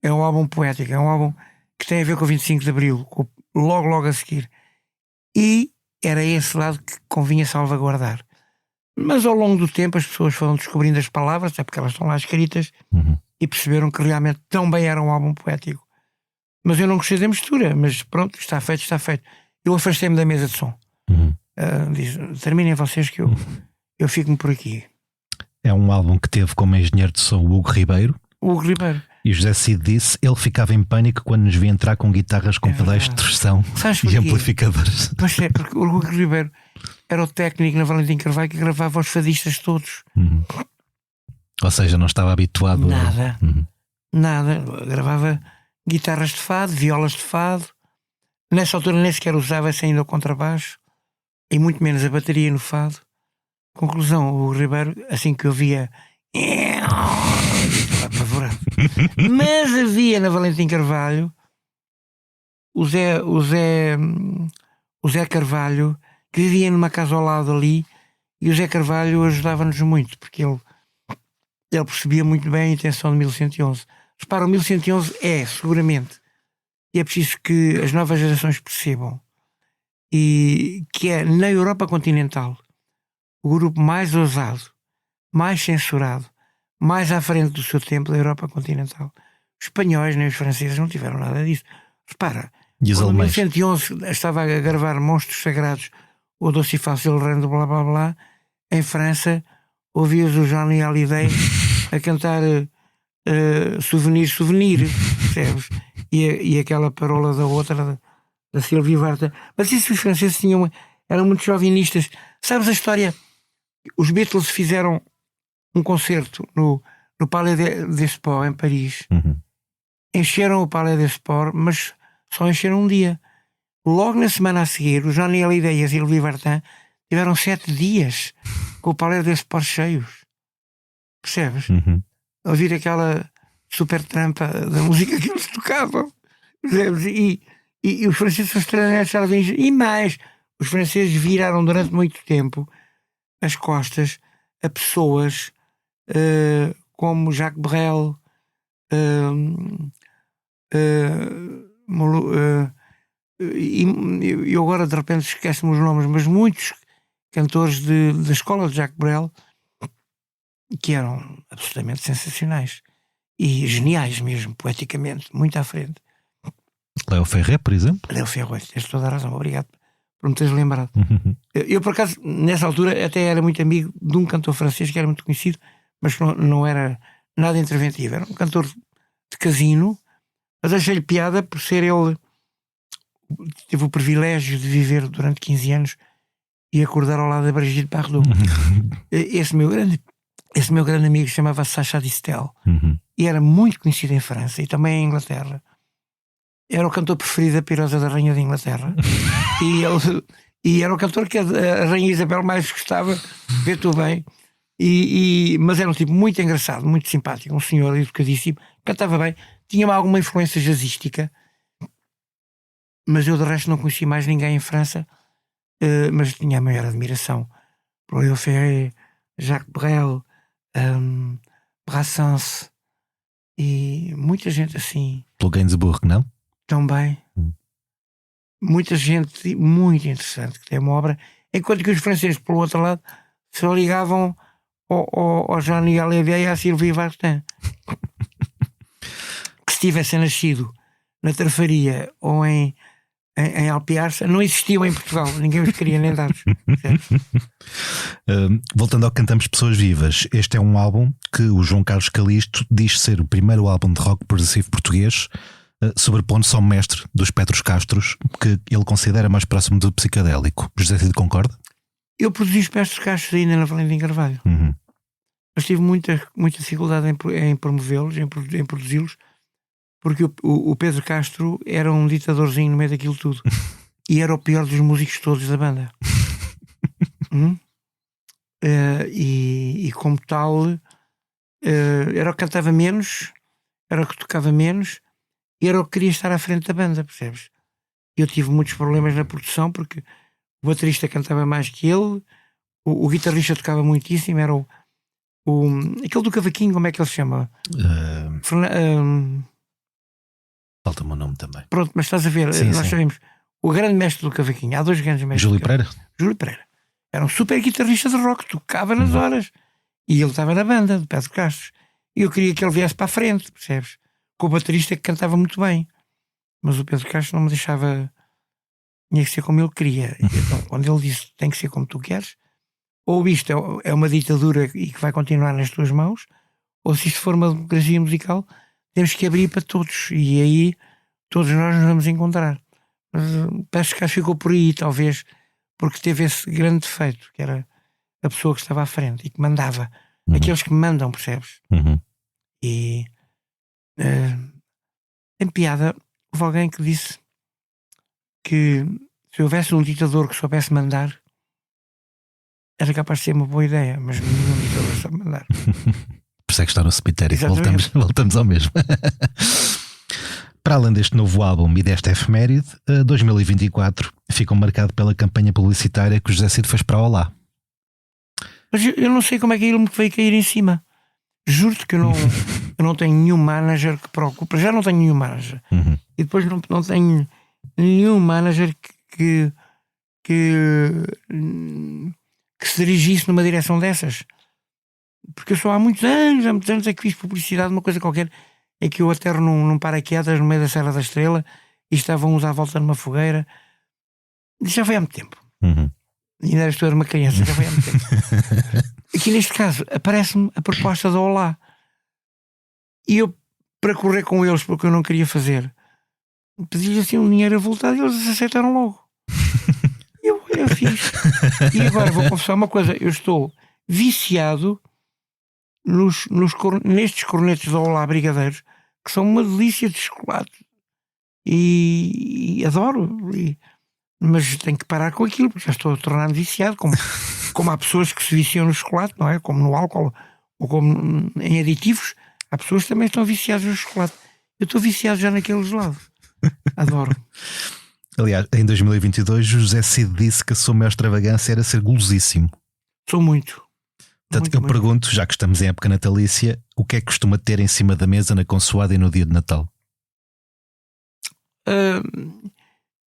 é um álbum poético, é um álbum que tem a ver com o 25 de Abril, logo a seguir. E era esse lado que convinha salvaguardar. Mas ao longo do tempo as pessoas foram descobrindo as palavras, até porque elas estão lá escritas, e perceberam que realmente também era um álbum poético. Mas eu não gostei da mistura, mas pronto, está feito. Eu afastei-me da mesa de som. Terminem vocês que eu fico-me por aqui. É um álbum que teve como engenheiro de som o Hugo Ribeiro. E o José Cid disse: ele ficava em pânico quando nos via entrar com guitarras com pedais de torção e amplificadores. Pois é, porque o Hugo Ribeiro era o técnico na Valentim Carvalho que gravava os fadistas todos. Ou seja, não estava habituado Nada. Gravava guitarras de fado, violas de fado. Nessa altura nem sequer usava-se ainda o contrabaixo e muito menos a bateria no fado. Conclusão: o Ribeiro, assim que eu via, apavorado. Mas havia na Valentim Carvalho o Zé Carvalho, que vivia numa casa ao lado ali, e o Zé Carvalho ajudava-nos muito, porque ele percebia muito bem a intenção de 1111. Repara, o 1111 seguramente, e é preciso que as novas gerações percebam, e que é, na Europa continental, o grupo mais ousado, mais censurado, mais à frente do seu tempo da Europa continental. Os espanhóis nem os franceses não tiveram nada disso. Repara, quando em 1111 estava a gravar Monstros Sagrados, o Doce e Fácil Rando, blá blá blá, em França ouvias o Johnny Hallyday a cantar Souvenir, percebes? E aquela parola da outra, da Sylvie Vartan. Mas isso os franceses eram muito chauvinistas. Sabes a história? Os Beatles fizeram um concerto no Palais des Sports em Paris. Encheram o Palais des Sports, mas só encheram um dia. Logo na semana a seguir, o Johnny Hallyday e a Sylvie Vartan tiveram 7 dias com o Palais des Sports cheios. Percebes? A ouvir aquela super trampa da música que eles tocavam. Percebes? E os franceses são extremamente chauvinistas. E mais, os franceses viraram durante muito tempo as costas a pessoas como Jacques Brel, e eu agora de repente esqueço-me os nomes, mas muitos cantores da escola de Jacques Brel que eram absolutamente sensacionais e geniais mesmo, poeticamente, muito à frente. Léo Ferré, por exemplo? Léo Ferré, tens toda a razão, obrigado por me teres lembrado. Eu por acaso, nessa altura, até era muito amigo de um cantor francês que era muito conhecido, mas não era nada interventivo, era um cantor de casino, mas achei-lhe piada por ser ele. Teve o privilégio de viver durante 15 anos e acordar ao lado da Brigitte Bardot. Esse meu grande amigo chamava-se Sacha Distel e era muito conhecido em França e também em Inglaterra. Era o cantor preferido da Pirosa da Rainha de Inglaterra e era o cantor que a Rainha Isabel mais gostava, vê tu bem. Mas era um tipo muito engraçado, muito simpático, um senhor educadíssimo, cantava bem, tinha alguma influência jazzística, mas eu de resto não conheci mais ninguém em França, mas tinha a maior admiração por Léo Ferré, Jacques Brel, Brassens e muita gente assim. Pelo Gainsbourg, não? Também. Muita gente muito interessante que tem uma obra, enquanto que os franceses, pelo outro lado, só ligavam ao Johnny Hallyday e à Sylvie Vartan. Que se tivessem nascido na Trafaria ou em Alpiarça, não existiam em Portugal, ninguém os queria nem dados. Voltando ao Cantamos Pessoas Vivas, este é um álbum que o João Carlos Calisto diz ser o primeiro álbum de rock progressivo português, sobrepondo-se ao mestre dos Petros Castros, que ele considera mais próximo do psicadélico. José Cid concorda? Eu produzi os Petros Castros ainda na Valentim Carvalho, mas tive muita dificuldade em promovê-los, em produzi-los, porque o Pedro Castro era um ditadorzinho no meio daquilo tudo. E era o pior dos músicos todos da banda. E como tal, era o que cantava menos, era o que tocava menos, e era o que queria estar à frente da banda, percebes? Eu tive muitos problemas na produção, porque o baterista cantava mais que ele, o guitarrista tocava muitíssimo, era aquele do cavaquinho, como é que ele se chama? Falta-me o nome também. Pronto, mas estás a ver, sim, nós sim. sabemos, o grande mestre do cavaquinho, há dois grandes mestres. Júlio Pereira? Júlio Pereira. Era um super guitarrista de rock, tocava nas horas. E ele estava na banda do Pedro Castro. E eu queria que ele viesse para a frente, percebes? Com o baterista que cantava muito bem. Mas o Pedro Castro não me deixava. Tinha que ser como ele queria. E então, quando ele disse tem que ser como tu queres, ou isto é uma ditadura e que vai continuar nas tuas mãos, ou se isto for uma democracia musical, temos que abrir para todos. E aí todos nós nos vamos encontrar. Mas parece que ficou por aí, talvez, porque teve esse grande defeito, que era a pessoa que estava à frente e que mandava. Aqueles que mandam, percebes? E tem piada. Houve alguém que disse que se houvesse um ditador que soubesse mandar, era capaz de ser uma boa ideia, mas nenhum ditador sabe mandar. Por isso é que está no cemitério. Voltamos ao mesmo. Para além deste novo álbum e desta efeméride, 2024 ficou marcado pela campanha publicitária que o José Cid fez para o Olá. Mas eu não sei como é que ele me veio cair em cima. Juro-te que eu não tenho nenhum manager que preocupa. Já não tenho nenhum manager. E depois não tenho nenhum manager que se dirigisse numa direção dessas. Porque eu só há muitos anos é que fiz publicidade, uma coisa qualquer, é que eu aterro num paraquedas no meio da Serra da Estrela e estávamos à volta numa fogueira. Já foi há muito tempo. E ainda eras tu uma criança, já foi há muito tempo. Aqui neste caso aparece-me a proposta do Olá. E eu, para correr com eles, porque eu não queria fazer, pedi-lhe assim um dinheiro avultado e eles aceitaram logo. Eu fiz. E agora vou confessar uma coisa: eu estou viciado nestes cornetos do Olá Brigadeiros, que são uma delícia de chocolate. E adoro. Mas tenho que parar com aquilo, porque já estou a tornar-me viciado, como há pessoas que se viciam no chocolate, não é? Como no álcool ou como em aditivos. Há pessoas que também estão viciadas no chocolate. Eu estou viciado já naquele gelado. Adoro. Aliás, em 2022 José Cid disse que a sua maior extravagância era ser golosíssimo. Sou muito. Portanto, eu pergunto, já que estamos em época natalícia, o que é que costuma ter em cima da mesa na consoada e no dia de Natal?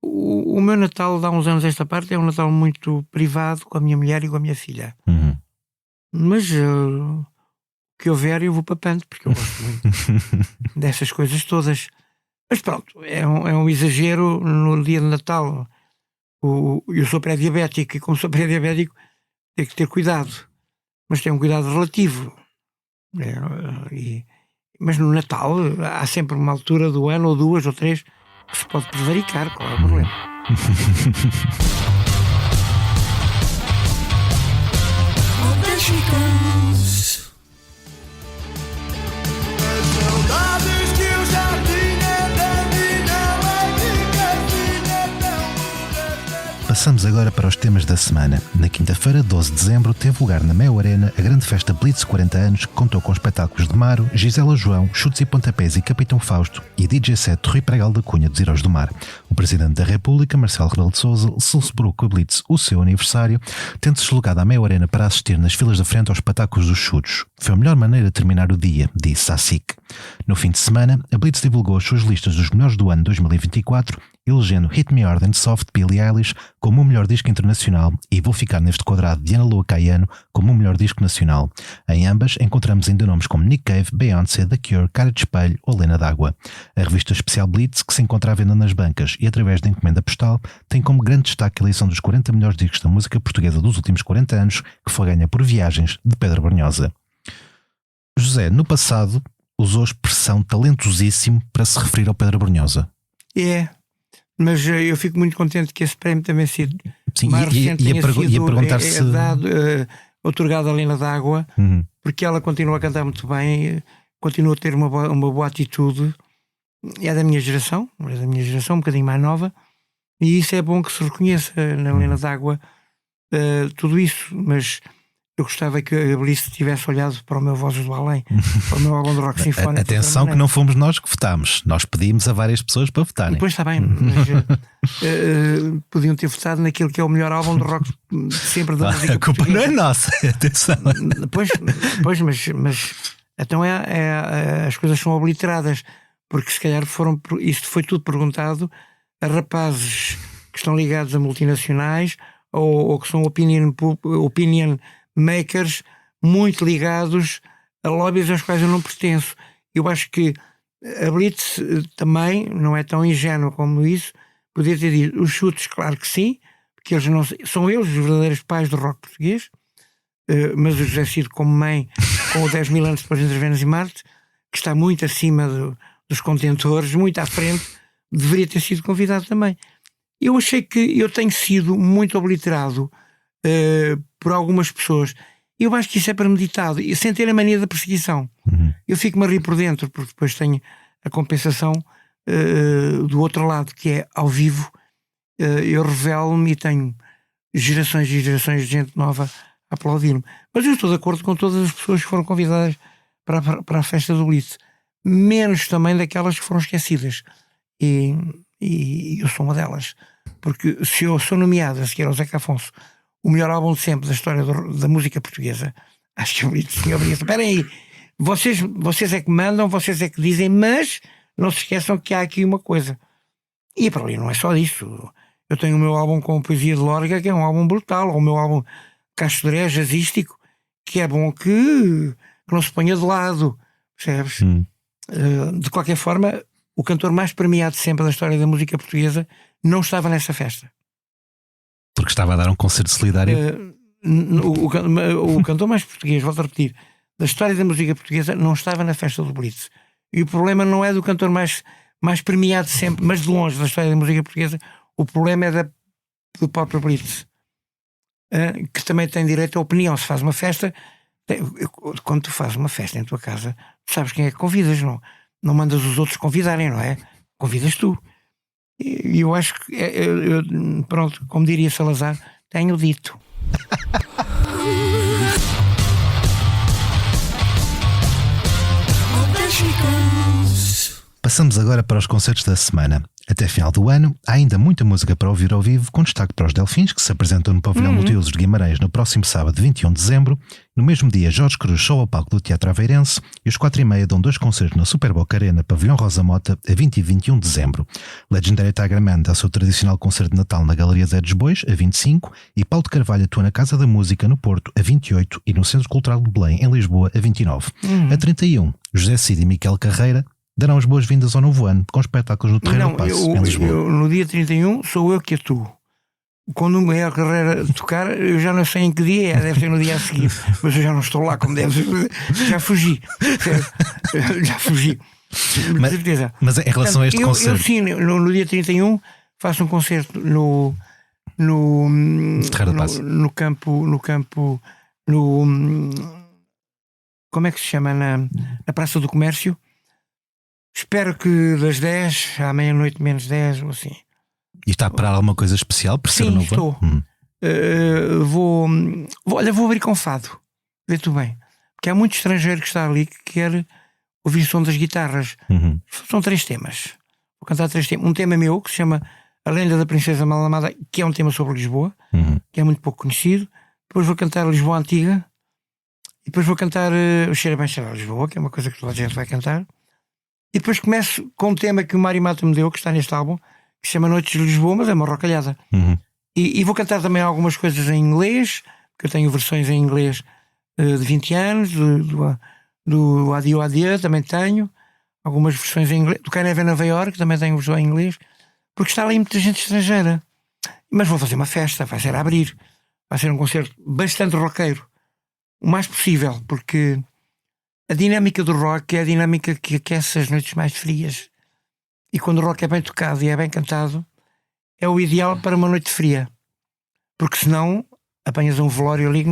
O meu Natal, de há uns anos esta parte, é um Natal muito privado com a minha mulher e com a minha filha. Mas o que houver eu vou papando, porque eu gosto muito dessas coisas todas. Mas pronto, é um exagero no dia de Natal. Eu sou pré-diabético e como sou pré-diabético tenho que ter cuidado. Mas tem um cuidado relativo. Mas no Natal há sempre uma altura do ano, ou 2 ou 3, que se pode prevaricar, qual é o problema? Passamos agora para os temas da semana. Na quinta-feira, 12 de dezembro, teve lugar na Mel Arena a grande festa Blitz 40 anos, que contou com espetáculos de Maro, Gisela João, Chutes e Pontapés e Capitão Fausto e DJ set Rui Pregal da Cunha dos Heróis do Mar. O Presidente da República, Marcelo Rebelo de Sousa, celebrou com a Blitz o seu aniversário, tendo-se deslocado à Mel Arena para assistir nas filas da frente aos espetáculos dos Chutes. Foi a melhor maneira de terminar o dia, disse a SIC. No fim de semana, a Blitz divulgou as suas listas dos melhores do ano 2024, elegendo Hit Me Hard and Soft de Billie Eilish como o melhor disco internacional e Vou Ficar Neste Quadrado de Ana Lua Caiano como o melhor disco nacional. Em ambas encontramos ainda nomes como Nick Cave, Beyoncé, The Cure, Cara de Espelho ou Lena d'Água. A revista especial Blitz, que se encontra à venda nas bancas e através da encomenda postal, tem como grande destaque a eleição dos 40 melhores discos da música portuguesa dos últimos 40 anos, que foi ganha por Viagens, de Pedro Brunhosa. José, no passado, usou a expressão talentosíssimo para se referir ao Pedro Brunhosa. Mas eu fico muito contente que esse prémio também sido mais recente ia perguntar se otorgado a Lena d'Água, porque ela continua a cantar muito bem, continua a ter uma boa atitude é da minha geração, um bocadinho mais nova, e isso é bom que se reconheça na Lena d'Água, tudo isso, mas eu gostava que a Blitz tivesse olhado para o meu Vozes do Além, para o meu álbum de rock sinfónico. Atenção que não fomos nós que votámos, nós pedimos a várias pessoas para votarem. Depois está bem, mas podiam ter votado naquilo que é o melhor álbum de rock sempre da música. A culpa portuguesa. Não é nossa, atenção. Pois, mas então as coisas são obliteradas, porque se calhar isto foi tudo perguntado a rapazes que estão ligados a multinacionais ou que são opinion makers muito ligados a lobbies aos quais eu não pertenço. Eu acho que a Blitz também não é tão ingênua como isso. Podia ter dito os chutes, claro que sim, porque eles não são eles os verdadeiros pais do rock português, mas o José Cid como mãe, com o 10 mil anos depois entre Vênus e Marte, que está muito acima dos contentores, muito à frente, deveria ter sido convidado também. Eu achei que eu tenho sido muito obliterado por algumas pessoas. Eu acho que isso é premeditado, e sem ter a mania da perseguição. Eu fico-me a rir por dentro, porque depois tenho a compensação do outro lado, que é ao vivo. Eu revelo-me e tenho gerações e gerações de gente nova a aplaudir-me. Mas eu estou de acordo com todas as pessoas que foram convidadas para a festa do Blitz, menos também daquelas que foram esquecidas. E eu sou uma delas, porque se eu sou nomeado a seguir ao Zeca Afonso o melhor álbum de sempre da história da música portuguesa, acho que o senhor Blitz, espera aí, vocês é que mandam, vocês é que dizem, mas não se esqueçam que há aqui uma coisa. E para ali não é só disso. Eu tenho o meu álbum com poesia de Lorga, que é um álbum brutal, ou o meu álbum Castoré, jazzístico, que é bom que não se ponha de lado, percebes? De qualquer forma, o cantor mais premiado sempre da história da música portuguesa não estava nessa festa. Porque estava a dar um concerto solidário. O cantor mais português, volto a repetir, da história da música portuguesa não estava na festa do Blitz. E o problema não é do cantor mais premiado sempre, mas de longe da história da música portuguesa. O problema é do próprio Blitz, que também tem direito à opinião. Se faz uma festa, quando tu fazes uma festa em tua casa, tu sabes quem é que convidas, não mandas os outros convidarem, não é? Convidas tu. E eu acho que, pronto, como diria Salazar, tenho dito. Passamos agora para os concertos da semana. Até final do ano, há ainda muita música para ouvir ao vivo, com destaque para os Delfins, que se apresentam no Pavilhão Multiusos de Guimarães no próximo sábado, 21 de dezembro. No mesmo dia, Jorge Cruz show ao palco do Teatro Aveirense, e os 4:30 dão 2 concertos na Super Boca Arena, Pavilhão Rosa Mota, a 20 e 21 de dezembro. Legendary Tiger Man dá o seu tradicional concerto de Natal na Galeria Zé dos Bois, a 25, e Paulo de Carvalho atua na Casa da Música, no Porto, a 28, e no Centro Cultural de Belém, em Lisboa, a 29. A 31, José Cid e Miquel Carreira darão as boas-vindas ao novo ano, com espetáculos no Terreiro do Paço, em Lisboa. No dia 31 sou eu que atuo. Quando o Miquel Carreira tocar, eu já não sei em que dia é, deve ser no dia a seguir, mas eu já não estou lá como deve ser. Já fugi. Já fugi. Mas, certeza. Mas em relação a este concerto... Eu sim, no dia 31 faço um concerto no Terreiro do Paço. no campo, como é que se chama? Na Praça do Comércio. Espero que das 10 à meia-noite menos 10 ou assim. E está para alguma coisa especial? Por ser Sim, novo? Estou. Vou abrir com fado. Vê tu bem. Porque há muito estrangeiro que está ali que quer ouvir o som das guitarras. São 3 temas. Vou cantar 3 temas. Um tema meu que se chama A Lenda da Princesa Mal Amada, que é um tema sobre Lisboa, que é muito pouco conhecido. Depois vou cantar Lisboa Antiga. E depois vou cantar O Cheiro Bem Cheirado de Lisboa, que é uma coisa que toda a gente vai cantar. E depois começo com um tema que o Mário Mata me deu, que está neste álbum, que se chama Noites de Lisboa, mas é uma rocalhada. E vou cantar também algumas coisas em inglês, porque eu tenho versões em inglês de 20 anos, do Adio Adio também tenho, algumas versões em inglês, do Caneva Nova York também tenho versão em inglês, porque está ali muita gente estrangeira. Mas vou fazer uma festa, vai ser a abrir, vai ser um concerto bastante roqueiro, o mais possível, porque a dinâmica do rock é a dinâmica que aquece as noites mais frias. E quando o rock é bem tocado e é bem cantado, é o ideal para uma noite fria. Porque senão apanhas um velório ali que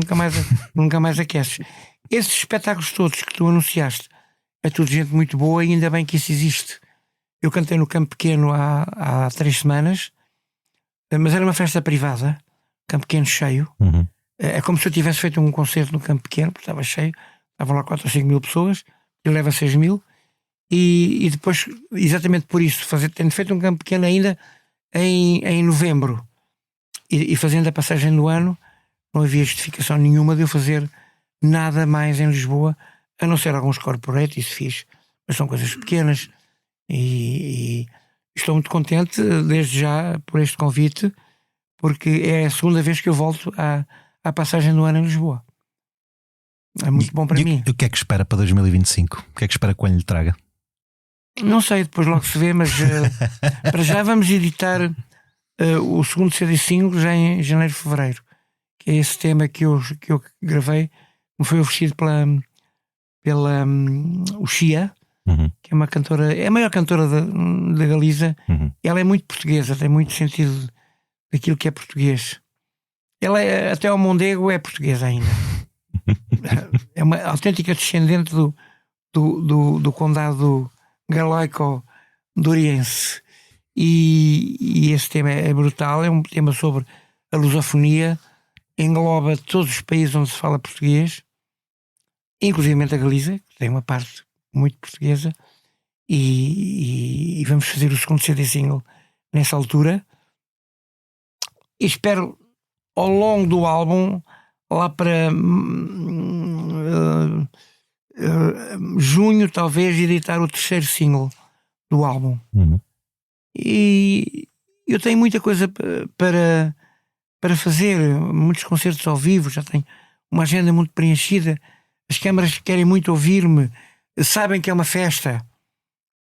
nunca mais aqueces. Esses espetáculos todos que tu anunciaste é tudo gente muito boa e ainda bem que isso existe. Eu cantei no Campo Pequeno há 3 semanas, mas era uma festa privada, Campo Pequeno cheio. É como se eu tivesse feito um concerto no Campo Pequeno, porque estava cheio, estavam lá 4 ou 5 mil pessoas, eu levo a 6 mil, e depois, exatamente por isso, tendo feito um Campo Pequeno ainda em novembro, e fazendo a passagem do ano, não havia justificação nenhuma de eu fazer nada mais em Lisboa, a não ser alguns corporate, isso fiz, mas são coisas pequenas, e estou muito contente desde já por este convite, porque é a segunda vez que eu volto à passagem do ano em Lisboa. É muito bom para mim. E o que é que espera para 2025? O que é que espera que o ano lhe traga? Não sei, depois logo se vê, mas para já vamos editar o segundo CD single já em janeiro, fevereiro, que é esse tema que eu gravei, me foi oferecido pela Uxia, que é uma cantora, é a maior cantora da Galiza. Ela é muito portuguesa, tem muito sentido daquilo que é português. Ela até ao Mondego é portuguesa ainda. É uma autêntica descendente do condado galaico-doriense. E esse tema é brutal, é um tema sobre a lusofonia, engloba todos os países onde se fala português, inclusive a Galiza, que tem uma parte muito portuguesa, e vamos fazer o segundo CD single nessa altura, e espero ao longo do álbum, lá para junho talvez, editar o terceiro single do álbum. E eu tenho muita coisa para fazer, muitos concertos ao vivo, já tenho uma agenda muito preenchida, as câmaras querem muito ouvir-me, sabem que é uma festa,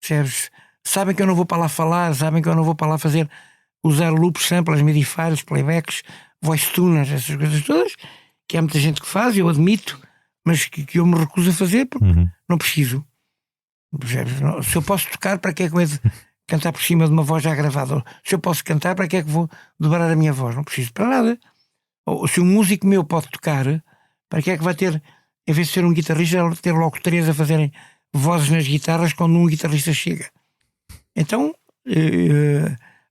percebes? Sabem que eu não vou para lá falar, sabem que eu não vou para lá usar loops, samples, midi-files, playbacks, voice tuners, essas coisas todas, que há muita gente que faz, eu admito, mas que eu me recuso a fazer porque não preciso. Percebes? Se eu posso tocar, para que é que eu hei de cantar por cima de uma voz já gravada? Se eu posso cantar, para que é que vou dobrar a minha voz? Não preciso para nada. Ou se um músico meu pode tocar, para que é que vai ter, em vez de ser um guitarrista, ter logo 3 a fazerem vozes nas guitarras quando um guitarrista chega? Então,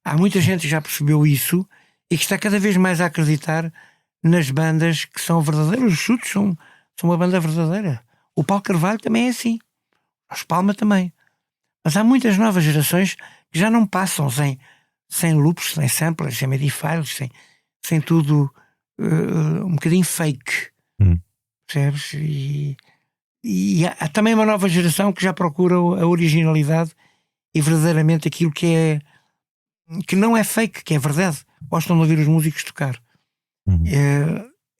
há muita gente que já percebeu isso e que está cada vez mais a acreditar nas bandas que são verdadeiras. Os Chutes são uma banda verdadeira. O Paulo Carvalho também é assim. Os Palma também. Mas há muitas novas gerações que já não passam sem loops, sem samplers, sem midi-files, sem tudo um bocadinho fake. Percebes? E há também uma nova geração que já procura a originalidade e verdadeiramente aquilo que não é fake, que é verdade. Gostam de ouvir os músicos tocar.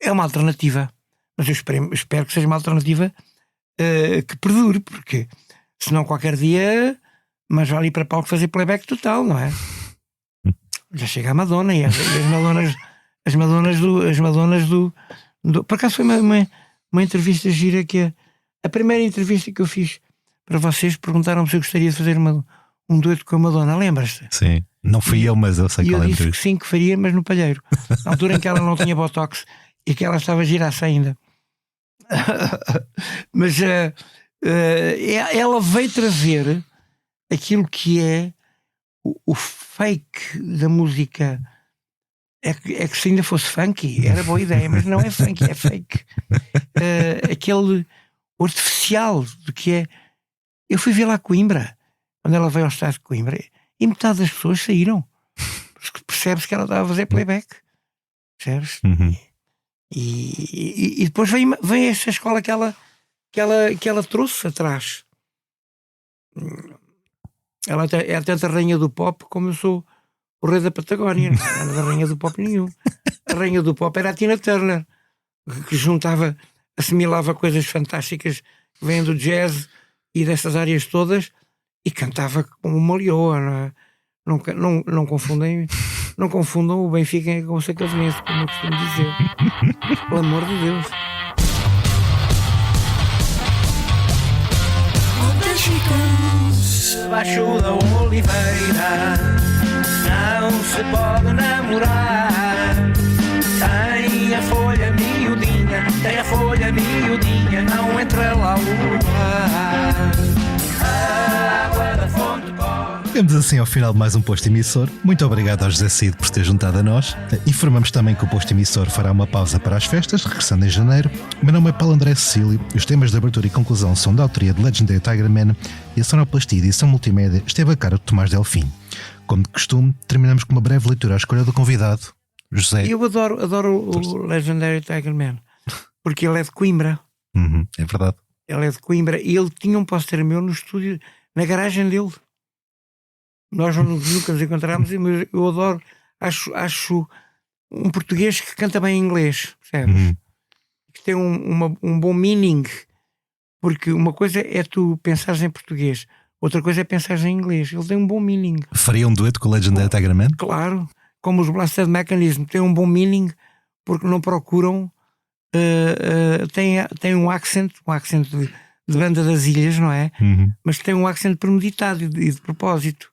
É uma alternativa, mas eu espero que seja uma alternativa que perdure, porque senão qualquer dia mas vale ir para palco fazer playback total, não é? Já chega a Madonna e as Madonas do por acaso foi uma entrevista gira, que a primeira entrevista que eu fiz para vocês, perguntaram-me se eu gostaria de fazer um dueto com a Madonna, lembras-te? Sim, não fui eu, mas eu sei qual é a entrevista. E eu disse que sim, que faria, mas no Palheiro, na altura em que ela não tinha botox e que ela estava giraça ainda. Mas ela veio trazer aquilo que é o fake da música. É que se ainda fosse funky era boa ideia, mas não é funky, é fake. Aquele artificial do que é. Eu fui ver lá Coimbra, quando ela veio ao estado de Coimbra, e metade das pessoas saíram, porque percebes que ela estava a fazer playback, percebes? E depois vem essa escola que ela trouxe atrás. Ela é tanto a rainha do pop como eu sou o rei da Patagónia. Não era da rainha do pop nenhum. A rainha do pop era a Tina Turner, que assimilava coisas fantásticas que vêm do jazz e dessas áreas todas, e cantava como uma leoa. Não confundam o Benfica com o Sacavlense, como eu costumo dizer. Pelo amor de Deus. Debaixo da oliveira não se pode namorar. Tem a folha miudinha, não entra lá o luar. A água da fonte corre. Chegamos assim ao final de mais um Posto Emissor. Muito obrigado ao José Cid por se ter juntado a nós. Informamos também que o Posto Emissor fará uma pausa para as festas, regressando em janeiro. O meu nome é Paulo André Cecílio. Os temas de abertura e conclusão são da autoria de Legendary Tiger Man e a sonoplastia e edição multimédia esteve a cargo de Tomás Delfim. Como de costume, terminamos com uma breve leitura à escolha do convidado, José. Eu adoro o Legendary Tiger Man, porque ele é de Coimbra. É verdade. Ele é de Coimbra e ele tinha um póster meu no estúdio, na garagem dele. Nós nunca nos encontramos, mas eu adoro, acho um português que canta bem inglês, percebes? Que tem um bom meaning, porque uma coisa é tu pensares em português, outra coisa é pensares em inglês. Ele tem um bom meaning. Faria um dueto com o Legendary Tiger Man? Claro, como os Blasted Mechanism, tem um bom meaning, porque não procuram, tem um accent de banda das ilhas, não é? Mas tem um accent premeditado e de propósito.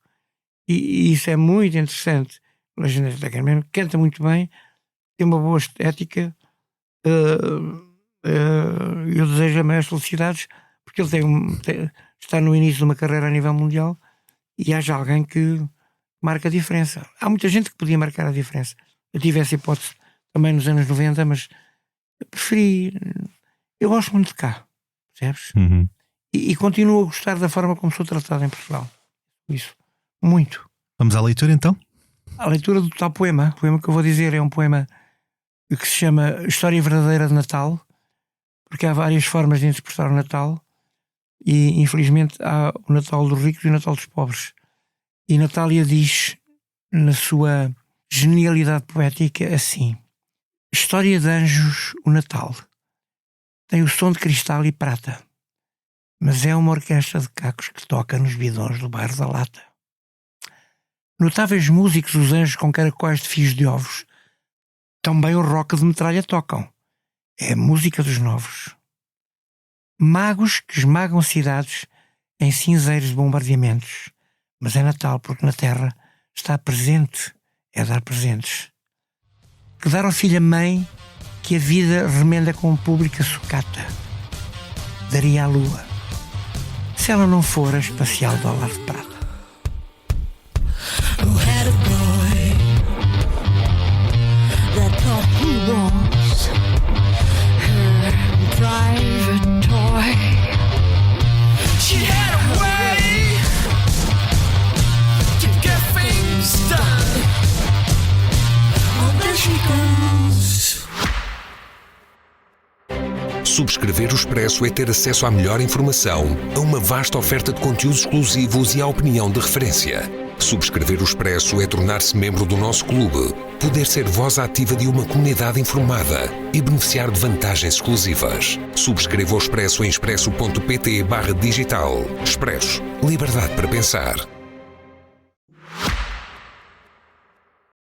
E isso é muito interessante. O Legendary Tiger Man canta muito bem, tem uma boa estética. Eu desejo as maiores felicidades, porque ele está no início de uma carreira a nível mundial e haja alguém que marca a diferença. Há muita gente que podia marcar a diferença. Eu tive essa hipótese também nos anos 90, mas preferi. Eu gosto muito de cá, percebes? E continuo a gostar da forma como sou tratado em Portugal. Isso. Muito. Vamos à leitura então? A leitura do tal poema. O poema que eu vou dizer é um poema que se chama História Verdadeira de Natal, porque há várias formas de interpretar o Natal e infelizmente há o Natal dos ricos e o Natal dos pobres. E Natália diz, na sua genialidade poética, assim: História de anjos, o Natal tem o som de cristal e prata, mas é uma orquestra de cacos que toca nos bidões do bairro da Lata. Notáveis músicos os anjos com caracóis de fios de ovos, também o rock de metralha tocam. É a música dos novos. Magos que esmagam cidades em cinzeiros de bombardeamentos, mas é Natal porque na terra está presente, é dar presentes. Que dar ao filho a mãe que a vida remenda com pública sucata. Daria à lua, se ela não for a espacial dólar de prata. Who had a boy that thought he was her private toy. She had a way to get things done. Oh, there she goes. Subscrever o Expresso é ter acesso à melhor informação, a uma vasta oferta de conteúdos exclusivos e à opinião de referência. Subscrever o Expresso é tornar-se membro do nosso clube, poder ser voz ativa de uma comunidade informada e beneficiar de vantagens exclusivas. Subscreva o Expresso em expresso.pt/digital. Expresso. Liberdade para pensar.